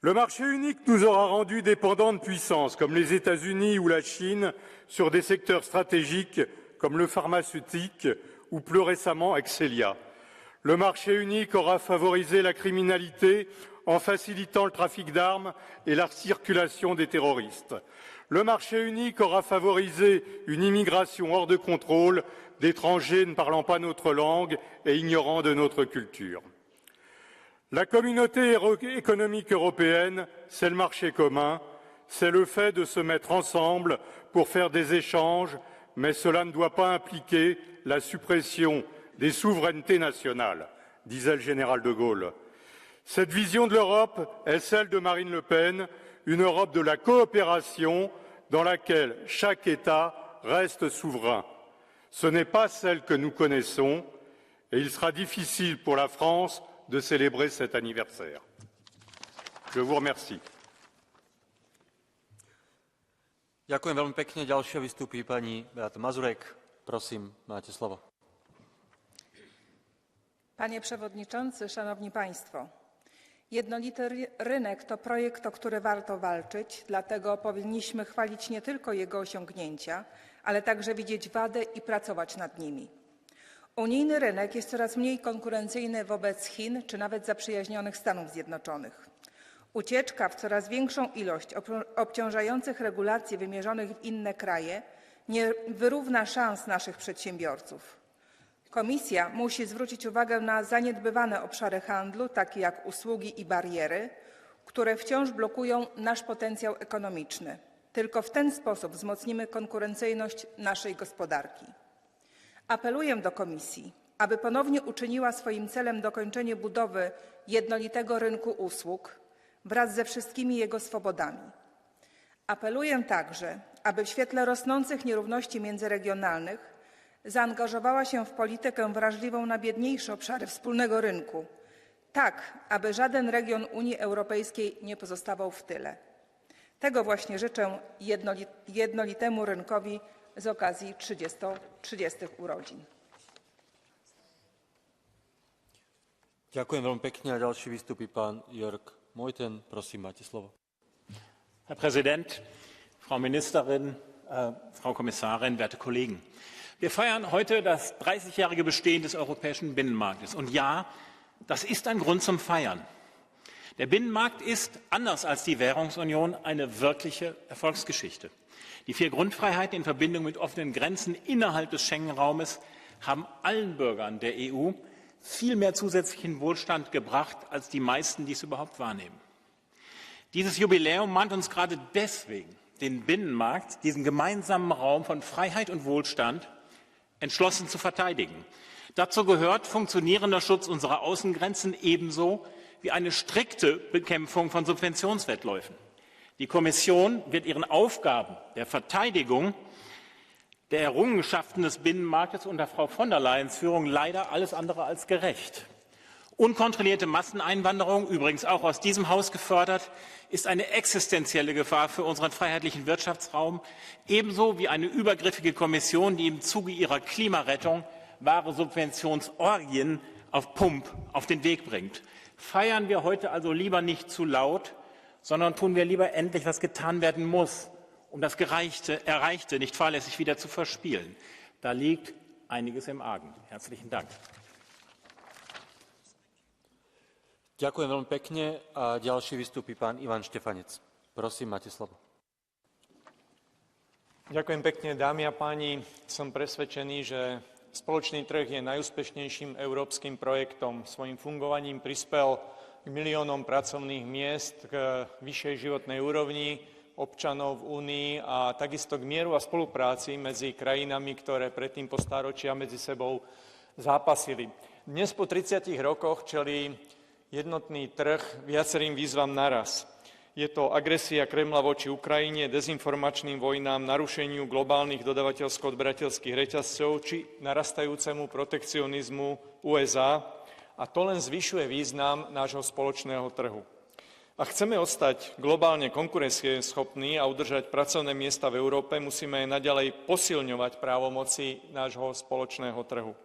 Le marché unique nous aura rendus dépendants de puissances comme les États-Unis ou la Chine sur des secteurs stratégiques comme le pharmaceutique ou plus récemment Excelia. Le marché unique aura favorisé la criminalité en facilitant le trafic d'armes et la circulation des terroristes. Le marché unique aura favorisé une immigration hors de contrôle d'étrangers ne parlant pas notre langue et ignorant de notre culture. La communauté économique européenne, c'est le marché commun, c'est le fait de se mettre ensemble pour faire des échanges, mais cela ne doit pas impliquer la suppression des souverainetés nationales, disait le général de Gaulle. Cette vision de l'Europe est celle de Marine Le Pen, une Europe de la coopération dans laquelle chaque État reste souverain. Ce n'est pas celle que nous connaissons et il sera difficile pour la France de célébrer cet anniversaire. Je vous remercie. Ďakujem veľmi pekne. Ďalšia vystúpi pani Beata Mazurek. Prosím, máte slovo. Panie Przewodniczący, Szanowni Państwo! Jednolity rynek to projekt, o który warto walczyć, dlatego powinniśmy chwalić nie tylko jego osiągnięcia, ale także widzieć wady i pracować nad nimi. Unijny rynek jest coraz mniej konkurencyjny wobec Chin czy nawet zaprzyjaźnionych Stanów Zjednoczonych. Ucieczka w coraz większą ilość obciążających regulacji wymierzonych w inne kraje nie wyrówna szans naszych przedsiębiorców. Komisja musi zwrócić uwagę na zaniedbywane obszary handlu, takie jak usługi i bariery, które wciąż blokują nasz potencjał ekonomiczny. Tylko w ten sposób wzmocnimy konkurencyjność naszej gospodarki. Apeluję do Komisji, aby ponownie uczyniła swoim celem dokończenie budowy jednolitego rynku usług wraz ze wszystkimi jego swobodami. Apeluję także, aby w świetle rosnących nierówności międzyregionalnych zaangażowała się w politykę wrażliwą na biedniejsze obszary wspólnego rynku, tak aby żaden region Unii Europejskiej nie pozostawał w tyle. Tego właśnie życzę jednolitemu rynkowi z okazji 30 urodzin. Ďakujem veľmi pekne a ďalší vystúpi pán Jörg Meuthen. Prosím, máte slovo. Herr Präsident, Frau Ministerin, Frau Kommissarin, werte Kollegen! Wir feiern heute das 30-jährige Bestehen des europäischen Binnenmarktes. Und ja, das ist ein Grund zum Feiern. Der Binnenmarkt ist, anders als die Währungsunion, eine wirkliche Erfolgsgeschichte. Die 4 Grundfreiheiten in Verbindung mit offenen Grenzen innerhalb des Schengen-Raumes haben allen Bürgern der EU viel mehr zusätzlichen Wohlstand gebracht, als die meisten dies überhaupt wahrnehmen. Dieses Jubiläum mahnt uns gerade deswegen, den Binnenmarkt, diesen gemeinsamen Raum von Freiheit und Wohlstand, entschlossen zu verteidigen. Dazu gehört funktionierender Schutz unserer Außengrenzen ebenso wie eine strikte Bekämpfung von Subventionswettläufen. Die Kommission wird ihren Aufgaben der Verteidigung der Errungenschaften des Binnenmarktes unter Frau von der Leyens Führung leider alles andere als gerecht. Unkontrollierte Masseneinwanderung, übrigens auch aus diesem Haus gefördert, ist eine existenzielle Gefahr für unseren freiheitlichen Wirtschaftsraum, ebenso wie eine übergriffige Kommission, die im Zuge ihrer Klimarettung wahre Subventionsorgien auf Pump auf den Weg bringt. Feiern wir heute also lieber nicht zu laut, sondern tun wir lieber endlich, was getan werden muss, um das Erreichte nicht fahrlässig wieder zu verspielen. Da liegt einiges im Argen. Herzlichen Dank. Ďakujem veľmi pekne a ďalší vystúpi pán Ivan Štefanec. Prosím, máte slovo. Ďakujem pekne, dámy a páni. Som presvedčený, že spoločný trh je najúspešnejším európskym projektom. Svojím fungovaním prispel k miliónom pracovných miest, k vyššej životnej úrovni občanov v Únii a takisto k mieru a spolupráci medzi krajinami, ktoré predtým po stáročia medzi sebou zápasili. Dnes po 30 rokoch čelí jednotný trh viacerým výzvam naraz. Je to agresia Kremla voči Ukrajine, dezinformačným vojnám, narušeniu globálnych dodavateľsko-odberateľských reťazcov či narastajúcemu protekcionizmu USA, a to len zvyšuje význam nášho spoločného trhu. Ak chceme ostať globálne konkurencieschopní a udržať pracovné miesta v Európe, musíme aj naďalej posilňovať právomoci nášho spoločného trhu.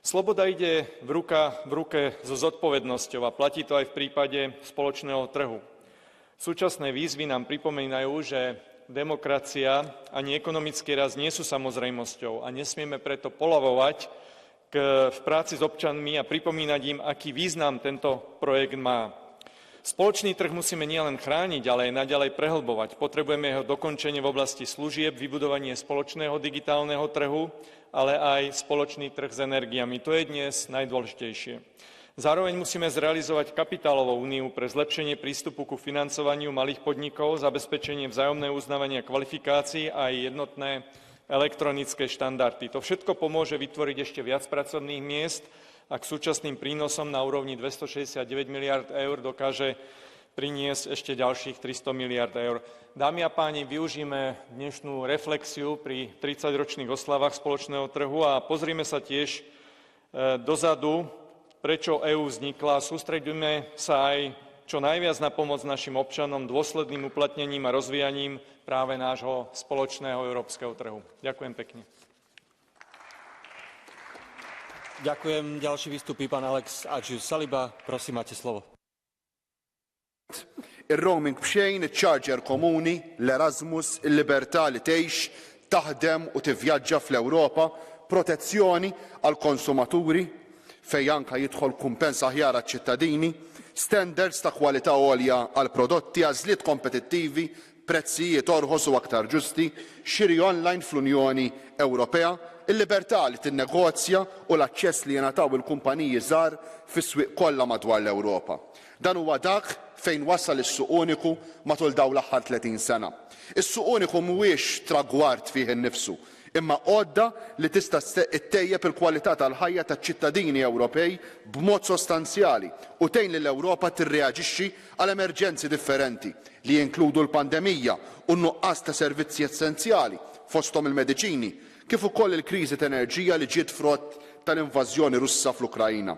Sloboda ide v ruke so zodpovednosťou a platí to aj v prípade spoločného trhu. Súčasné výzvy nám pripomínajú, že demokracia ani ekonomický rast nie sú samozrejmosťou a nesmieme preto poľavovať v práci s občanmi a pripomínať im, aký význam tento projekt má. Spoločný trh musíme nielen chrániť, ale aj naďalej prehlbovať. Potrebujeme jeho dokončenie v oblasti služieb, vybudovanie spoločného digitálneho trhu, ale aj spoločný trh s energiami. To je dnes najdôležitejšie. Zároveň musíme zrealizovať kapitálovú úniu pre zlepšenie prístupu ku financovaniu malých podnikov, zabezpečenie vzájomného uznávania kvalifikácií a aj jednotné elektronické štandardy. To všetko pomôže vytvoriť ešte viac pracovných miest a k súčasným prínosom na úrovni 269 miliard eur dokáže priniesť ešte ďalších 300 miliard eur. Dámy a páni, využíme dnešnú reflexiu pri 30-ročných oslavách spoločného trhu a pozrime sa tiež dozadu, prečo EÚ vznikla. Sústreďujme sa aj čo najviac na pomoc našim občanom dôsledným uplatnením a rozvíjaním práve nášho spoločného európskeho trhu. Ďakujem pekne. Ďakujem. Ďalší vystupí pán Alex Agius-Saliba. Prosím, máte slovo. Il-roaming bxejn, iċ-charger komuni, l-Erasmus, il-libertà li tgħix, taħdem u tivvjaġġa fl-Ewropa, protezzjoni għal konsumaturi fejn anke jidħol kumpens aħjar għaċ-ċittadini, standards ta' kwalità għolja għal prodotti, għażliet kompetittivi, prezzijiet orħos u aktar ġusti, xiri online fl-Unjoni Ewropea, il-libertà li tinnegozja u l-aċċess li jingħataw il-kumpaniji żgħar fis-swieq kollha madwar l-Ewropa. Dan huwa dak fejn wassal is-suq uniku matul dawn l-aħħar 30 sena. Is-suq uniku mhuwiex tragward fih innifsu, imma għodda li tista' ttejjeb il-kwalità tal-ħajja taċ-ċittadini Ewropej b'mod sostanzjali u tgħin lill Ewropa tirreaġixxi għal emerġenzi differenti li jinkludu l-pandemija u n-nuqqas ta' servizzi essenzjali fosthom il-mediċini kif ukoll il-kriżi ta' enerġija li ġiet frott tal-invażjoni Russa fl-Ukrajna.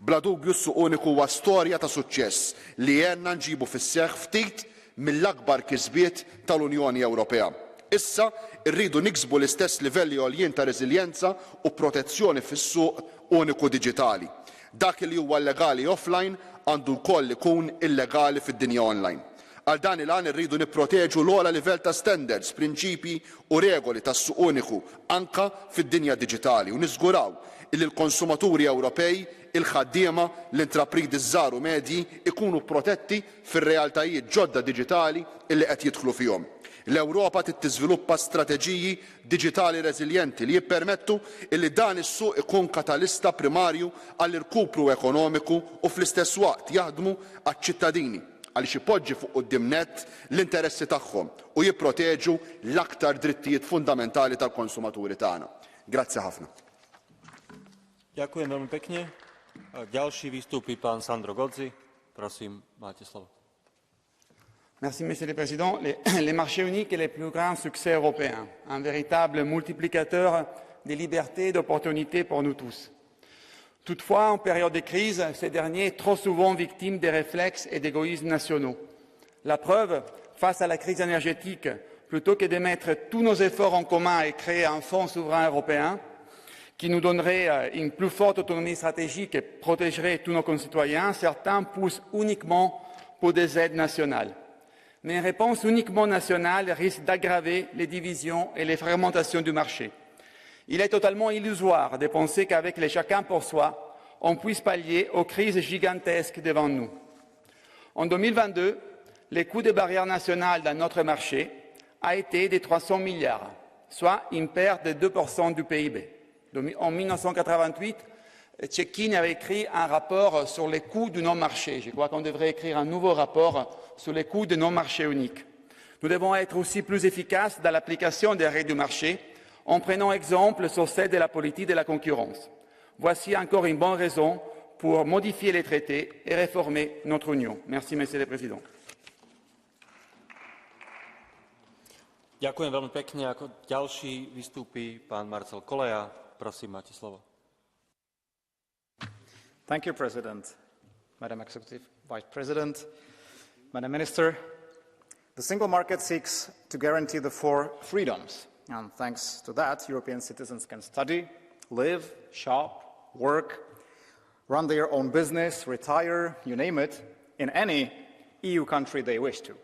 Bla dubju s-suq uniku huwa storja ta' suċċess li għenna nġibu fis-seħħ ftit mill-akbar kisbiet tal-Unjoni Ewropea. Issa rridu niksbu l-istess livelli għoljien ta' reżiljenza u protezzjoni fis-suq uniku diġitali. Dak li huwa legali offline għandu wkoll ikun illegali fid-dinja online. Għal dan il-għan irridu nipproteġu l-ogħla livell ta' standards, prinċipji u regoli tas-suq uniku anka fid-dinja diġitali u niżguraw li l-konsumaturi Ewropej, il-ħaddiema, l-intrapridi żgħar u medji ikunu protetti fir-realtajiet ġodda diġitali illi qed jidħlu fihom. L-Ewropa trid tiżviluppa strateġiji diġitali reżiljenti li jippermettu li dan is-suq ikun katalista primarju għall-irkupru ekonomiku u fl-istess waqt jaħdmu għaċ-ċittadini għaliex ipoġġi fuq quddiem nett l-interessi tagħhom u jipproteġu l-aktar drittijiet fundamentali tal-konsumaturi tagħna. Grazzi ħafna. Ďakujem veľmi pekne. Ďalší vystúpi pán Sandro Gozzi. Prosím, máte slovo. Merci, Monsieur le Président. Les marchés uniques est le plus grand succès européen, un véritable multiplicateur des libertés et d'opportunités pour nous tous. Toutefois, en période de crise, ces derniers sont trop souvent victimes des réflexes et d'égoïsmes nationaux. La preuve, face à la crise énergétique, plutôt que de mettre tous nos efforts en commun et créer un fonds souverain européen qui nous donnerait une plus forte autonomie stratégique et protégerait tous nos concitoyens, certains poussent uniquement pour des aides nationales. Mais une réponse uniquement nationale risque d'aggraver les divisions et les fragmentations du marché. Il est totalement illusoire de penser qu'avec les chacun pour soi, on puisse pallier aux crises gigantesques devant nous. En 2022, le coût des barrières nationales dans notre marché a été de 300 milliards, soit une perte de 2% du PIB. En 1988, Cecchini avait écrit un rapport sur les coûts de nos marchés. Je crois qu'on devrait écrire un nouveau rapport sur les coûts de nos marchés uniques. Nous devons être aussi plus efficaces dans l'application des règles du marché en prenant exemple sur celle de la politique de la concurrence. Voici encore une bonne raison pour modifier les traités et réformer notre Union. Merci, Monsieur le Président. Ďakujem veľmi pekne. Ako ďalší vystúpi pán Marcel Koleja. Prosím, máte slovo. Thank you, President. Madam Executive Vice President, Madam Minister, the single market seeks to guarantee the four freedoms. And thanks to that, European citizens can study, live, shop, work, run their own business, retire, you name it, in any EU country they wish to.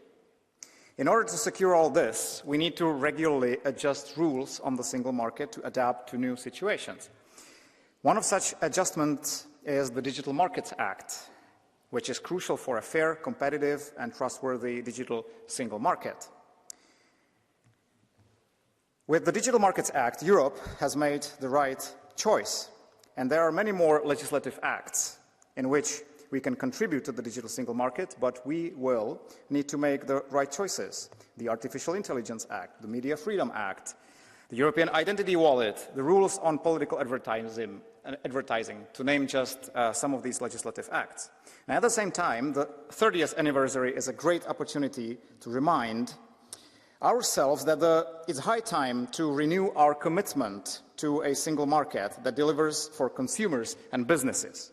In order to secure all this, we need to regularly adjust rules on the single market to adapt to new situations. One of such adjustments is the Digital Markets Act, which is crucial for a fair, competitive, and trustworthy digital single market. With the Digital Markets Act, Europe has made the right choice, and there are many more legislative acts in which we can contribute to the digital single market, but we will need to make the right choices. The Artificial Intelligence Act, the Media Freedom Act, the European Identity Wallet, the rules on political advertising, to name just some of these legislative acts. And at the same time, the 30th anniversary is a great opportunity to remind ourselves that it's high time to renew our commitment to a single market that delivers for consumers and businesses.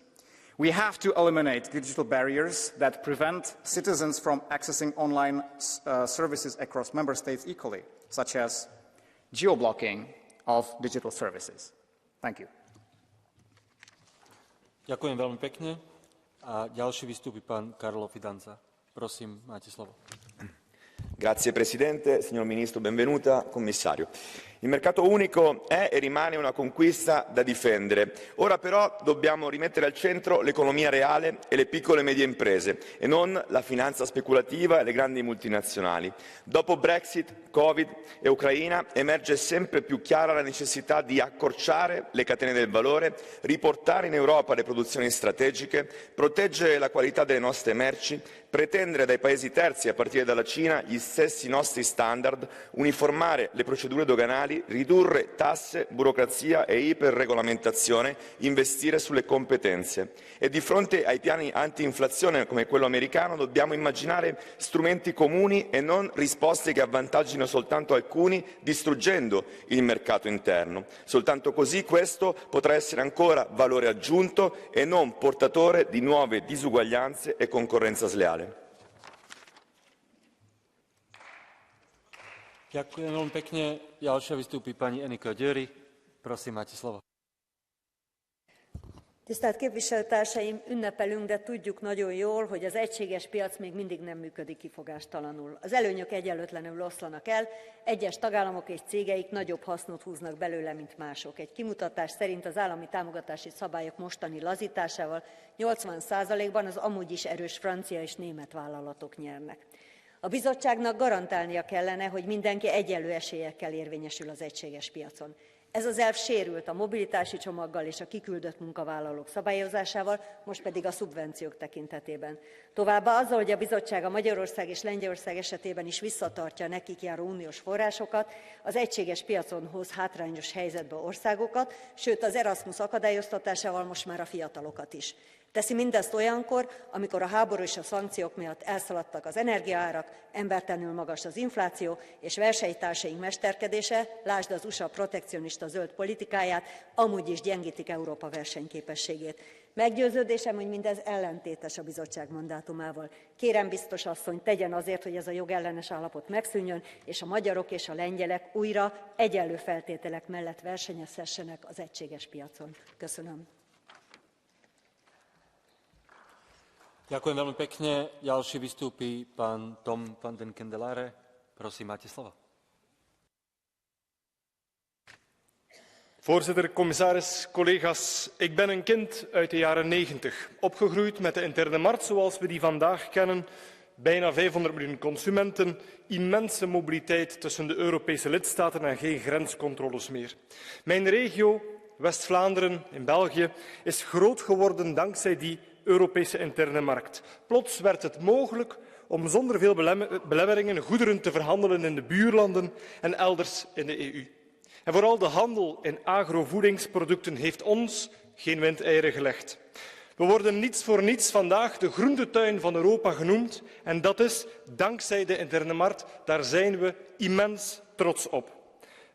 We have to eliminate digital barriers that prevent citizens from accessing online services across member states equally, such as geo-blocking of digital services. Thank you. Ďakujem veľmi pekne. A ďalší vystúpi pán Carlo Fidanza. Prosím, máte slovo. Grazie Presidente, signor Ministro, benvenuta, Commissario. Il mercato unico è e rimane una conquista da difendere. Ora però dobbiamo rimettere al centro l'economia reale e le piccole e medie imprese e non la finanza speculativa e le grandi multinazionali. Dopo Brexit, Covid e Ucraina emerge sempre più chiara la necessità di accorciare le catene del valore, riportare in Europa le produzioni strategiche, proteggere la qualità delle nostre merci, pretendere dai paesi terzi, a partire dalla Cina, gli stessi nostri standard, uniformare le procedure doganali, ridurre tasse, burocrazia e iperregolamentazione, investire sulle competenze. E di fronte ai piani anti-inflazione come quello americano dobbiamo immaginare strumenti comuni e non risposte che avvantaggino soltanto alcuni, distruggendo il mercato interno. Soltanto così questo potrà essere ancora valore aggiunto e non portatore di nuove disuguaglianze e concorrenza sleale. Ďakujem veľmi pekne. Ďalšia vystúpi pani Enika Győri. Prosím, máte slovo. Tisztelt képviselőtársaim, ünnepelünk, de tudjuk nagyon jól, hogy az egységes piac még mindig nem működik kifogástalanul. Az előnyök egyenlőtlenül oszlanak el, egyes tagállamok és cégeik nagyobb hasznot húznak belőle, mint mások. Egy kimutatás szerint az állami támogatási szabályok mostani lazításával 80%-ban az amúgy is erős francia és német vállalatok nyernek. A bizottságnak garantálnia kellene, hogy mindenki egyenlő esélyekkel érvényesül az egységes piacon. Ez az elv sérült a mobilitási csomaggal és a kiküldött munkavállalók szabályozásával, most pedig a szubvenciók tekintetében. Továbbá azzal, hogy a bizottság a Magyarország és Lengyelország esetében is visszatartja a nekik járó uniós forrásokat, az egységes piacon hoz hátrányos helyzetbe országokat, sőt az Erasmus akadályoztatásával most már a fiatalokat is. Teszi mindezt olyankor, amikor a háború és a szankciók miatt elszaladtak az energiaárak, embertelenül magas az infláció, és versenytársaink mesterkedése, lásd az USA protekcionista zöld politikáját, amúgy is gyengítik Európa versenyképességét. Meggyőződésem, hogy mindez ellentétes a bizottság mandátumával. Kérem biztos asszony, tegyen azért, hogy ez a jogellenes állapot megszűnjön, és a magyarok és a lengyelek újra egyenlő feltételek mellett versenyezhessenek az egységes piacon. Köszönöm. Ďakujem veľmi pekne. Ďalší vystúpi pán Tom van den Kendelare. Prosím, máte slovo. Voorzitter, commissaris, collega's. Ik ben een kind uit de jaren 90. Opgegroeid met de interne markt zoals we die vandaag kennen. Bijna 500 miljoen consumenten, immense mobiliteit tussen de Europese lidstaten en geen grenscontroles meer. Mijn regio, West-Vlaanderen in België, is groot geworden dankzij die Europese interne markt. Plots werd het mogelijk om zonder veel belemmeringen goederen te verhandelen in de buurlanden en elders in de EU. En vooral de handel in agrovoedingsproducten heeft ons geen windeieren gelegd. We worden niets voor niets vandaag de groentetuin van Europa genoemd en dat is dankzij de interne markt. Daar zijn we immens trots op.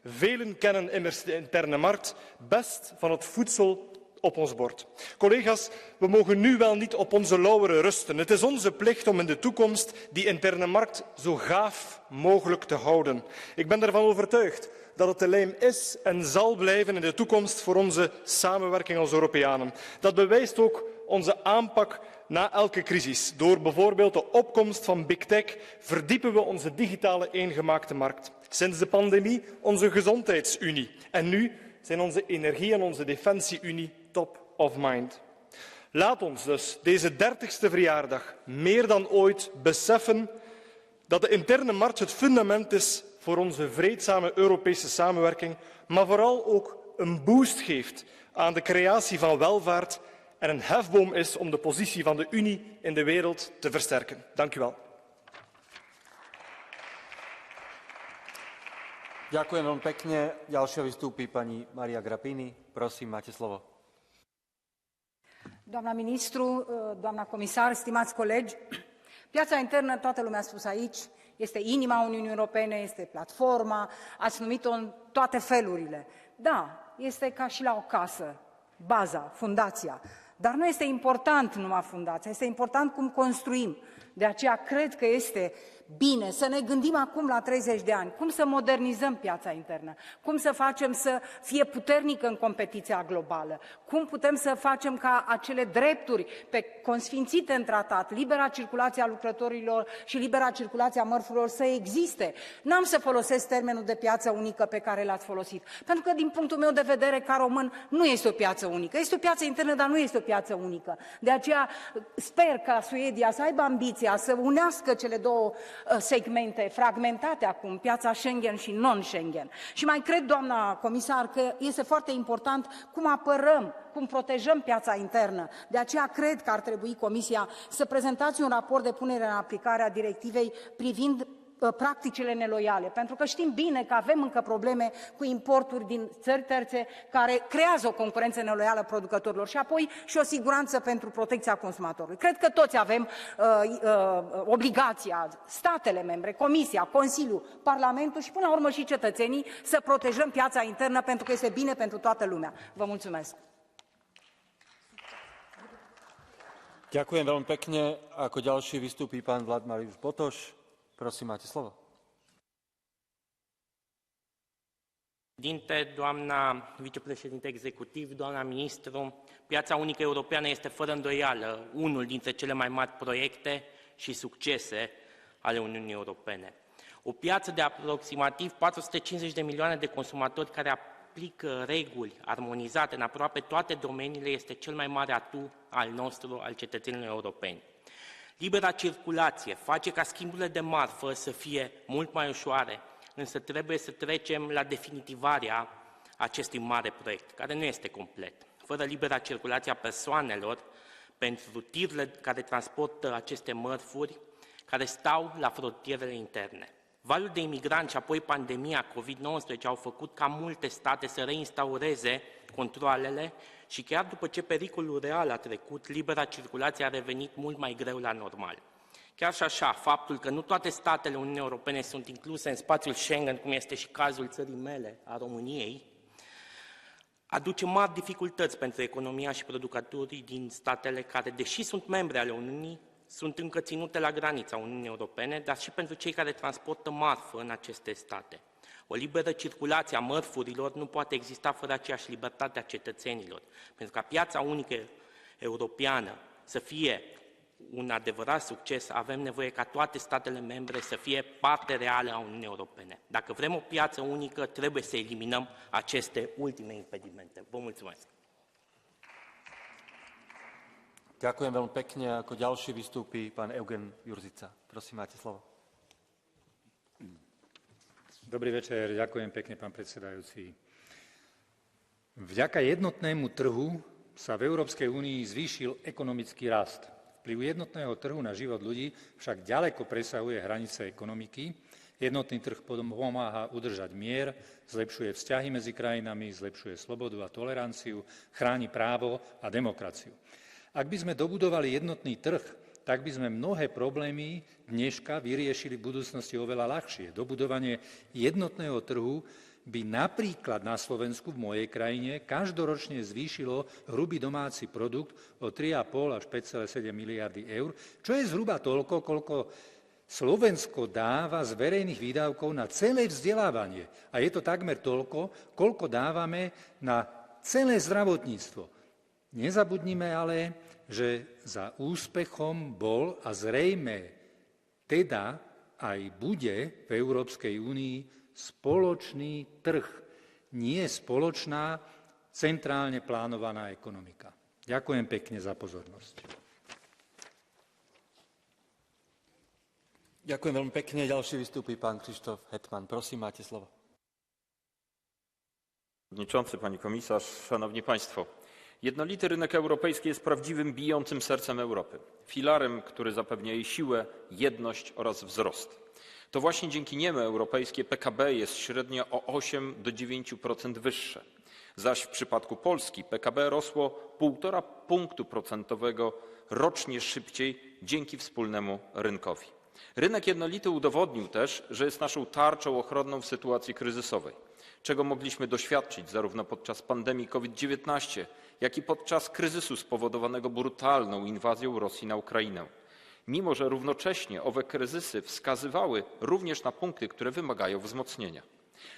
Velen kennen immers de interne markt best van het voedsel op ons bord. Collega's, we mogen nu wel niet op onze lauweren rusten. Het is onze plicht om in de toekomst die interne markt zo gaaf mogelijk te houden. Ik ben ervan overtuigd dat het de lijm is en zal blijven in de toekomst voor onze samenwerking als Europeanen. Dat bewijst ook onze aanpak na elke crisis. Door bijvoorbeeld de opkomst van Big Tech verdiepen we onze digitale eengemaakte markt. Sinds de pandemie onze gezondheidsunie. En nu zijn onze energie- en onze defensieunie top of mind. Laat ons dus deze 30ste verjaardag meer dan ooit beseffen dat de interne markt het fundament is voor onze vreedzame Europese samenwerking, maar vooral ook een boost geeft aan de creatie van welvaart en een hefboom is om de positie van de Unie in de wereld te versterken. Dank u wel. Ďakujem veľmi pekne. Ďalšia vystúpi pani Maria Grapini. Prosím, máte slovo. Doamna ministru, doamna comisar, stimați colegi, piața internă, toată lumea a spus aici, este inima Uniunii Europene, este platforma, ați numit-o în toate felurile. Da, este ca și la o casă, baza, fundația, dar nu este important numai fundația, este important cum construim. De aceea cred că este bine să ne gândim acum la 30 de ani, cum să modernizăm piața internă, cum să facem să fie puternică în competiția globală, cum putem să facem ca acele drepturi consfințite în tratat, libera circulație a lucrătorilor și libera circulație a mărfurilor să existe. N-am să folosesc termenul de piață unică pe care l-ați folosit, pentru că din punctul meu de vedere ca român nu este o piață unică, este o piață internă, dar nu este o piață unică. De aceea sper ca Suedia să aibă ambiția să unească cele două segmente fragmentate acum, piața Schengen și non-Schengen. Și mai cred, doamna comisar, că este foarte important cum apărăm, cum protejăm piața internă. De aceea cred că ar trebui Comisia să prezentați un raport de punere în aplicare a directivei privind practicile neloiale, pentru că știm bine că avem încă probleme cu importuri din țări terțe care creează o concurență neloială producătorilor și apoi și o siguranță pentru protecția consumatorului. Cred că toți avem obligația, statele membre, Comisia, Consiliul, Parlamentul și până la urmă și cetățenii să protejăm piața internă pentru că este bine pentru toată lumea. Vă mulțumesc! Ďakujem veľmi pekne. Ako ďalší vystúpi pán Vladimír Botoš. Prosím, máte slovo. Doamna vicepreședinte executiv, doamna ministru, piața unică europeană este fără îndoială unul dintre cele mai mari proiecte și succese ale Uniunii Europene. O piață de aproximativ 450 de milioane de consumatori care aplică reguli armonizate în aproape toate domeniile este cel mai mare atu al nostru, al cetățenilor europeni. Libera circulație face ca schimburile de marfă să fie mult mai ușoare, însă trebuie să trecem la definitivarea acestui mare proiect, care nu este complet. Fără libera circulație a persoanelor, pentru tirele care transportă aceste mărfuri, care stau la frontierele interne. Valul de imigranți și apoi pandemia COVID-19 au făcut ca multe state să reinstaureze controalele și chiar după ce pericolul real a trecut, libera circulație a revenit mult mai greu la normal. Chiar și așa, faptul că nu toate statele Uniunii Europene sunt incluse în spațiul Schengen, cum este și cazul țării mele, a României, aduce mari dificultăți pentru economia și producătorii din statele care, deși sunt membre ale Uniunii, sunt încă ținute la granița Uniunii Europene, dar și pentru cei care transportă marfă în aceste state. O liberă circulație a mărfurilor nu poate exista fără aceeași libertate a cetățenilor. Pentru ca piața unică europeană să fie un adevărat succes, avem nevoie ca toate statele membre să fie parte reală a Uniunii Europene. Dacă vrem o piață unică, trebuie să eliminăm aceste ultime impedimente. Vă mulțumesc! Ďakujem veľmi pekne. Ako ďalší vystúpi pán Eugen Jurzica. Prosím, máte slovo. Dobrý večer, ďakujem pekne, pán predsedajúci. Vďaka jednotnému trhu sa v Európskej únii zvýšil ekonomický rast. Vplyv jednotného trhu na život ľudí však ďaleko presahuje hranice ekonomiky. Jednotný trh pomáha udržať mier, zlepšuje vzťahy medzi krajinami, zlepšuje slobodu a toleranciu, chráni právo a demokraciu. Ak by sme dobudovali jednotný trh, tak by sme mnohé problémy dneška vyriešili v budúcnosti oveľa ľahšie. Dobudovanie jednotného trhu by napríklad na Slovensku, v mojej krajine, každoročne zvýšilo hrubý domáci produkt o 3,5 až 5,7 miliardy eur, čo je zhruba toľko, koľko Slovensko dáva z verejných výdavkov na celé vzdelávanie. A je to takmer toľko, koľko dávame na celé zdravotníctvo. Nezabudnime ale, že za úspechom bol a zrejme teda aj bude v Európskej únii spoločný trh, nie spoločná centrálne plánovaná ekonomika. Ďakujem pekne za pozornosť. Ďakujem veľmi pekne. Ďalší vystúpi pán Krzysztof Hetman. Prosím, máte slovo. Przewodniczący, pani komisarz, szanowni państwo. Jednolity rynek europejski jest prawdziwym bijącym sercem Europy, filarem, który zapewnia jej siłę, jedność oraz wzrost. To właśnie dzięki niemu europejskie PKB jest średnio o 8 do 9% wyższe, zaś w przypadku Polski PKB rosło 1,5 punktu procentowego rocznie szybciej dzięki wspólnemu rynkowi. Rynek jednolity udowodnił też, że jest naszą tarczą ochronną w sytuacji kryzysowej, czego mogliśmy doświadczyć zarówno podczas pandemii COVID-19, jak i podczas kryzysu spowodowanego brutalną inwazją Rosji na Ukrainę. Mimo że równocześnie owe kryzysy wskazywały również na punkty, które wymagają wzmocnienia.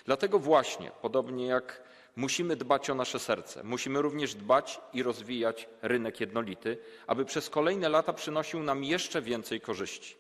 Dlatego właśnie, podobnie jak musimy dbać o nasze serce, musimy również dbać i rozwijać rynek jednolity, aby przez kolejne lata przynosił nam jeszcze więcej korzyści.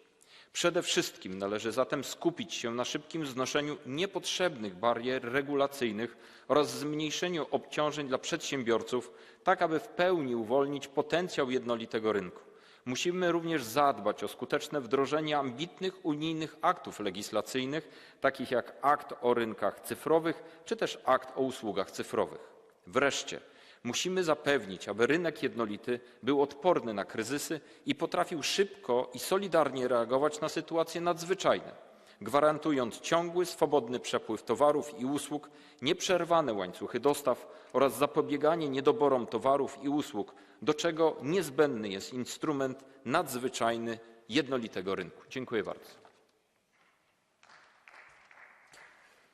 Przede wszystkim należy zatem skupić się na szybkim znoszeniu niepotrzebnych barier regulacyjnych oraz zmniejszeniu obciążeń dla przedsiębiorców, tak aby w pełni uwolnić potencjał jednolitego rynku. Musimy również zadbać o skuteczne wdrożenie ambitnych unijnych aktów legislacyjnych, takich jak akt o rynkach cyfrowych czy też akt o usługach cyfrowych. Wreszcie musimy zapewnić, aby rynek jednolity był odporny na kryzysy i potrafił szybko i solidarnie reagować na sytuacje nadzwyczajne, gwarantując ciągły, swobodny przepływ towarów i usług, nieprzerwane łańcuchy dostaw oraz zapobieganie niedoborom towarów i usług, do czego niezbędny jest instrument nadzwyczajny jednolitego rynku. Dziękuję bardzo.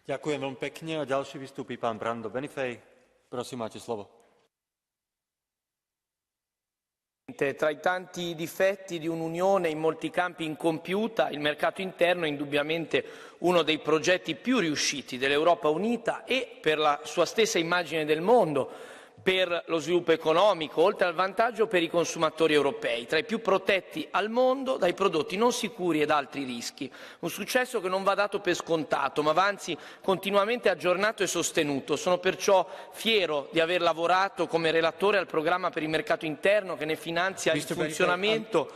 Ďakujem veľmi pekne. A ďalší vystúpi pán Brando Benifej. Prosím, máte slovo. Tra i tanti difetti di un'Unione in molti campi incompiuta, il mercato interno è indubbiamente uno dei progetti più riusciti dell'Europa unita e per la sua stessa immagine del mondo, per lo sviluppo economico, oltre al vantaggio per i consumatori europei, tra i più protetti al mondo dai prodotti non sicuri ed altri rischi. Un successo che non va dato per scontato, ma va anzi continuamente aggiornato e sostenuto. Sono perciò fiero di aver lavorato come relatore al programma per il mercato interno che ne finanzia il funzionamento.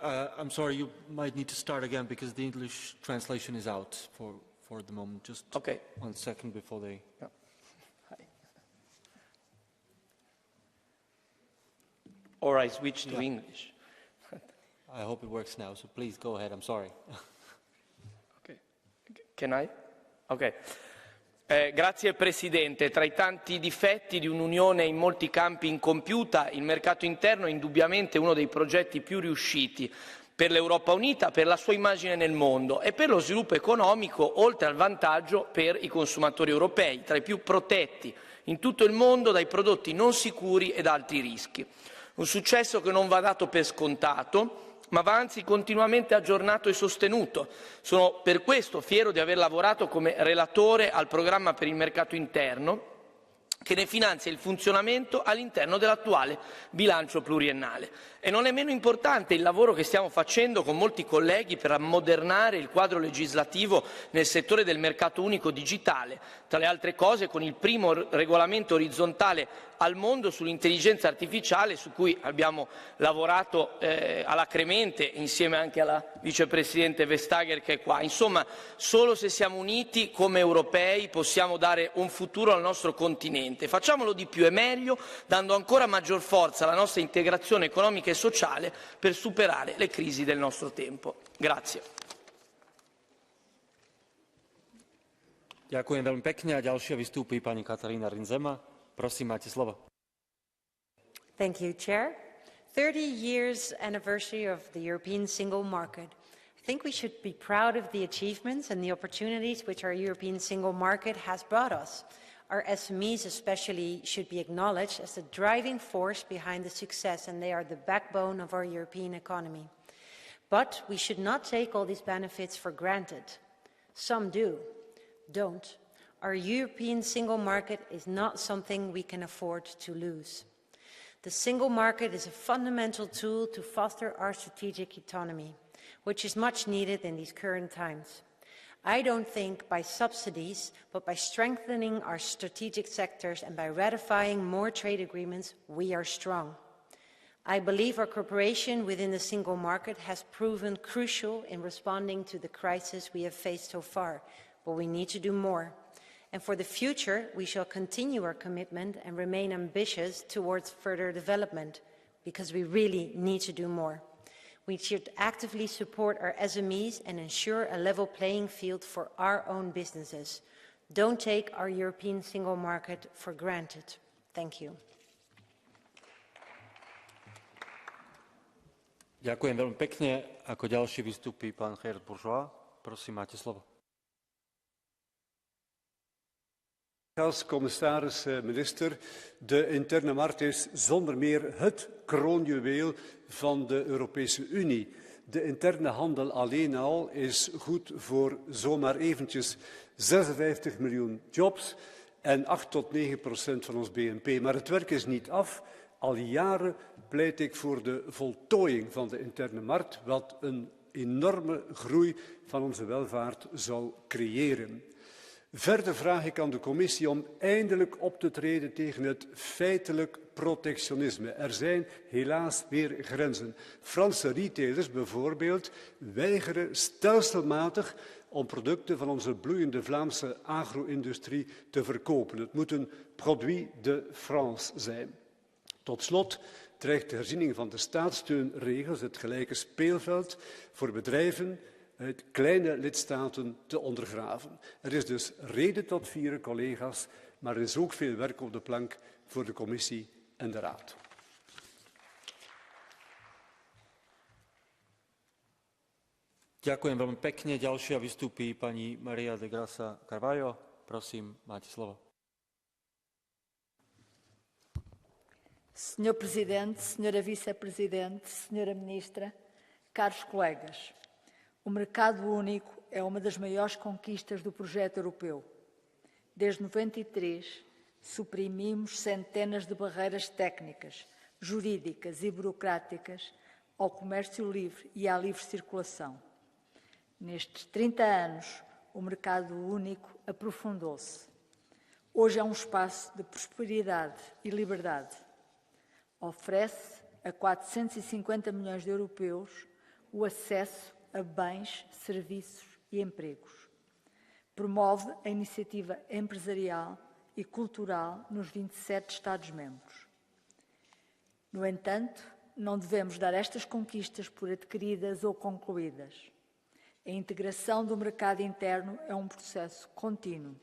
I'm sorry, you might need to start again because the English translation is out for the moment. Just 1 second before they... Yeah. Or I switch to English. I hope it works now, so please go ahead. I'm sorry. Okay. Can I? Ok. Grazie Presidente. Tra i tanti difetti di un'Unione in molti campi incompiuta, il mercato interno è indubbiamente uno dei progetti più riusciti per l'Europa unita, per la sua immagine nel mondo e per lo sviluppo economico, oltre al vantaggio per i consumatori europei, tra i più protetti in tutto il mondo dai prodotti non sicuri ed alti rischi. Un successo che non va dato per scontato, ma va anzi continuamente aggiornato e sostenuto. Sono per questo fiero di aver lavorato come relatore al programma per il mercato interno, che ne finanzia il funzionamento all'interno dell'attuale bilancio pluriennale. E non è meno importante il lavoro che stiamo facendo con molti colleghi per ammodernare il quadro legislativo nel settore del mercato unico digitale, tra le altre cose con il primo regolamento orizzontale al mondo sull'intelligenza artificiale, su cui abbiamo lavorato alacremente insieme anche alla vicepresidente Vestager che è qua. Insomma, solo se siamo uniti come europei possiamo dare un futuro al nostro continente. Facciamolo di più e meglio, dando ancora maggior forza alla nostra integrazione economica e sociale per superare le crisi del nostro tempo. Grazie. Ďakujem veľmi pekne a ďalšia vystúpi pani Katarína Rinzema. Prosím, máte slovo. Thank you, Chair. 30 years anniversary of the European single market. I think we should be proud of the achievements and the opportunities which our European single market has brought us. Our SMEs especially should be acknowledged as the driving force behind the success, and they are the backbone of our European economy. But we should not take all these benefits for granted. Some do. Don't. Our European single market is not something we can afford to lose. The single market is a fundamental tool to foster our strategic autonomy, which is much needed in these current times. I don't think by subsidies, but by strengthening our strategic sectors and by ratifying more trade agreements, we are strong. I believe our cooperation within the single market has proven crucial in responding to the crisis we have faced so far, but we need to do more. And for the future, we shall continue our commitment and remain ambitious towards further development, because we really need to do more. We should actively support our SMEs and ensure a level playing field for our own businesses. Don't take our European single market for granted. Thank you. Ďakujem veľmi pekne. Ako ďalší vystúpi pán Geert Bourgeois. Prosím, máte slovo. Als commissaris, minister, de interne markt is zonder meer het kroonjuweel van de Europese Unie. De interne handel alleen al is goed voor zomaar eventjes 56 miljoen jobs en 8 tot 9% van ons BNP. Maar het werk is niet af. Al jaren pleit ik voor de voltooiing van de interne markt, wat een enorme groei van onze welvaart zou creëren. Verder vraag ik aan de Commissie om eindelijk op te treden tegen het feitelijk protectionisme. Er zijn helaas weer grenzen. Franse retailers bijvoorbeeld weigeren stelselmatig om producten van onze bloeiende Vlaamse agro-industrie te verkopen. Het moet een produit de France zijn. Tot slot dreigt de herziening van de staatssteunregels het gelijke speelveld voor bedrijven uit kleine lidstaten te ondergraven. Er is dus reden tot vieren, collega's, maar er is ook veel werk op de plank voor de Commissie en de Raad. Ďakujem veľmi pekne. Ďalšia vystúpi pani Maria de Grasa Carvalho. Prosím, máte slovo. Senhor Presidente, Senhora Vice-Presidente, Senhora Ministra, caros colegas, o mercado único é uma das maiores conquistas do projeto europeu. Desde 93, suprimimos centenas de barreiras técnicas, jurídicas e burocráticas ao comércio livre e à livre circulação. Nestes 30 anos, o mercado único aprofundou-se. Hoje é um espaço de prosperidade e liberdade. Oferece a 450 milhões de europeus o acesso a bens, serviços e empregos. Promove a iniciativa empresarial e cultural nos 27 Estados-membros. No entanto, não devemos dar estas conquistas por adquiridas ou concluídas. A integração do mercado interno é um processo contínuo.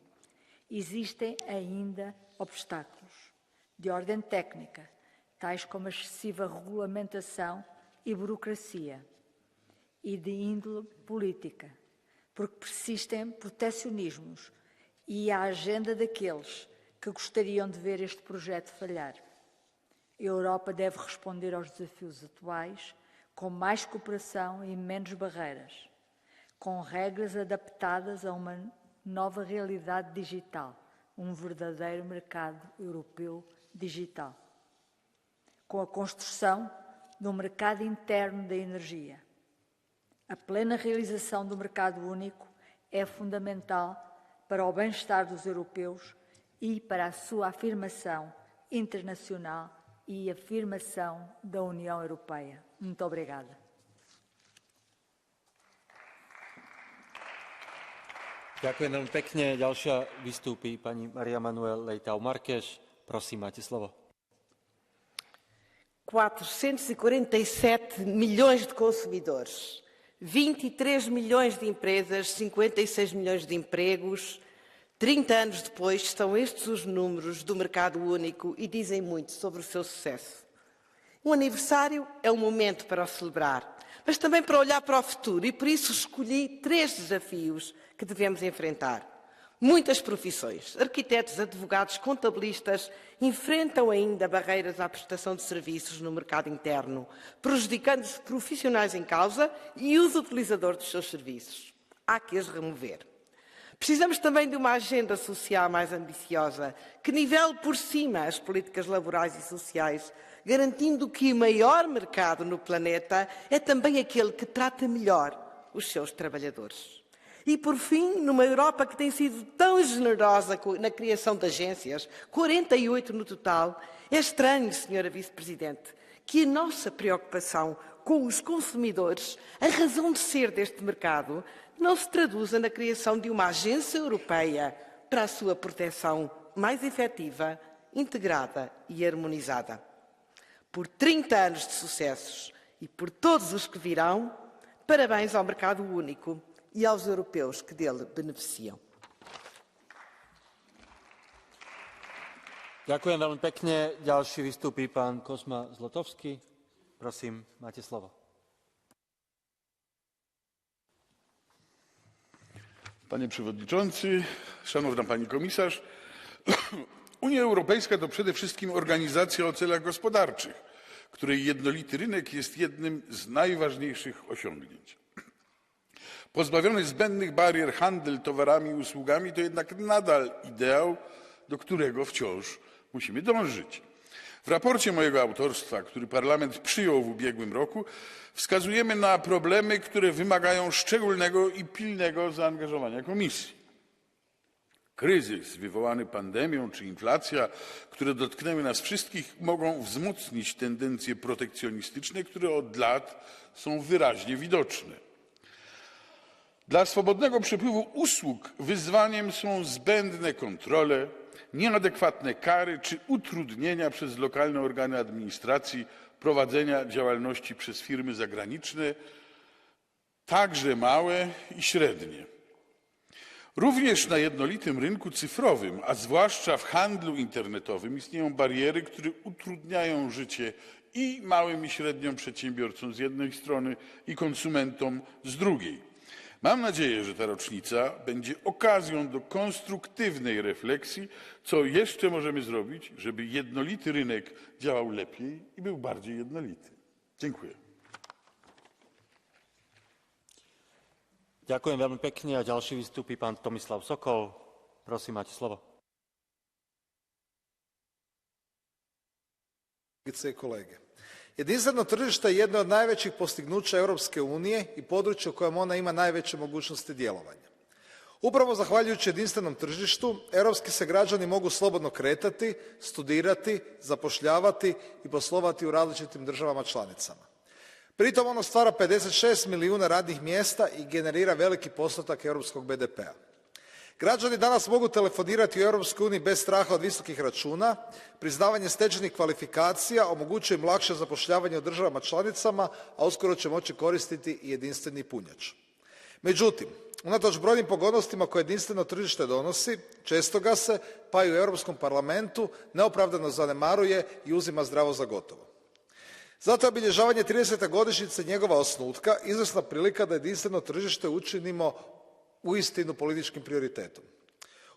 Existem ainda obstáculos de ordem técnica, tais como a excessiva regulamentação e burocracia, e de índole política, porque persistem protecionismos e a agenda daqueles que gostariam de ver este projeto falhar. A Europa deve responder aos desafios atuais com mais cooperação e menos barreiras, com regras adaptadas a uma nova realidade digital, um verdadeiro mercado europeu digital, com a construção de um mercado interno da energia. A plena realização do mercado único é fundamental para o bem-estar dos europeus e para a sua afirmação internacional e afirmação da União Europeia. Muito obrigada. Ďakujem veľmi pekne. Ďalšia vystúpi pani Maria Manuel Leitão Marques. Prosím, máte slovo. 447 milhões de consumidores, 23 milhões de empresas, 56 milhões de empregos. 30 anos depois, estão estes os números do mercado único e dizem muito sobre o seu sucesso. Um aniversário é um momento para o celebrar, mas também para olhar para o futuro, e por isso escolhi 3 desafios que devemos enfrentar. Muitas profissões, arquitetos, advogados, contabilistas, enfrentam ainda barreiras à prestação de serviços no mercado interno, prejudicando os profissionais em causa e os utilizadores dos seus serviços. Há que as remover. Precisamos também de uma agenda social mais ambiciosa, que nivele por cima as políticas laborais e sociais, garantindo que o maior mercado no planeta é também aquele que trata melhor os seus trabalhadores. E, por fim, numa Europa que tem sido tão generosa na criação de agências, 48 no total, é estranho, Sra. Vice-Presidente, que a nossa preocupação com os consumidores, a razão de ser deste mercado, não se traduza na criação de uma agência europeia para a sua proteção mais efetiva, integrada e harmonizada. Por 30 anos de sucessos e por todos os que virão, parabéns ao mercado único e aos europeus que dele beneficiam. Ďakujem veľmi pekne. Ďalší vystúpi pán Kosma Zlotowski. Prosím, máte slovo. Panie Przewodniczący, Szanowna Pani Komisarz, Unia Europejska to przede wszystkim organizacja o celach gospodarczych, której jednolity rynek jest jednym z najważniejszych osiągnięć. Pozbawiony zbędnych barier handel towarami i usługami to jednak nadal ideał, do którego wciąż musimy dążyć. W raporcie mojego autorstwa, który Parlament przyjął w ubiegłym roku, wskazujemy na problemy, które wymagają szczególnego i pilnego zaangażowania Komisji. Kryzys wywołany pandemią czy inflacja, które dotknęły nas wszystkich, mogą wzmocnić tendencje protekcjonistyczne, które od lat są wyraźnie widoczne. Dla swobodnego przepływu usług wyzwaniem są zbędne kontrole, nieadekwatne kary czy utrudnienia przez lokalne organy administracji prowadzenia działalności przez firmy zagraniczne, także małe i średnie. Również na jednolitym rynku cyfrowym, a zwłaszcza w handlu internetowym, istnieją bariery, które utrudniają życie i małym i średnim przedsiębiorcom z jednej strony i konsumentom z drugiej. Mam nadzieję, że ta rocznica będzie okazją do konstruktywnej refleksji, co jeszcze możemy zrobić, żeby jednolity rynek działał lepiej i był bardziej jednolity. Dziękuję. Ďakujem veľmi pekne a ďalší vystúpi pán Tomislav Sokol. Prosím, máte slovo. Kolegice i kolege. Jedinstveno tržište je jedno od najvećih postignuća Europske unije i područje u kojem ona ima najveće mogućnosti djelovanja. Upravo zahvaljujući jedinstvenom tržištu, europski se građani mogu slobodno kretati, studirati, zapošljavati i poslovati u različitim državama članicama. Pritom ono stvara 56 milijuna radnih mjesta i generira veliki postotak europskog BDP-a. Građani danas mogu telefonirati u Europskoj uniji bez straha od visokih računa, priznavanje stečenih kvalifikacija omogućuje im lakše zapošljavanje u državama članicama, a uskoro će moći koristiti i jedinstveni punjač. Međutim, unatoč brojnim pogodnostima koje jedinstveno tržište donosi, često ga se, pa i u Europskom parlamentu, neopravdano zanemaruje i uzima zdravo za gotovo. Zato je obilježavanje 30. godišnjice njegova osnutka izvrsna prilika da jedinstveno tržište učinimo uistinu političkim prioritetom.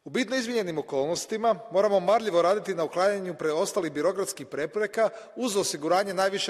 U bitno izmijenjenim okolnostima moramo marljivo raditi na uklanjanju preostalih birokratskih prepreka uz osiguranje najviše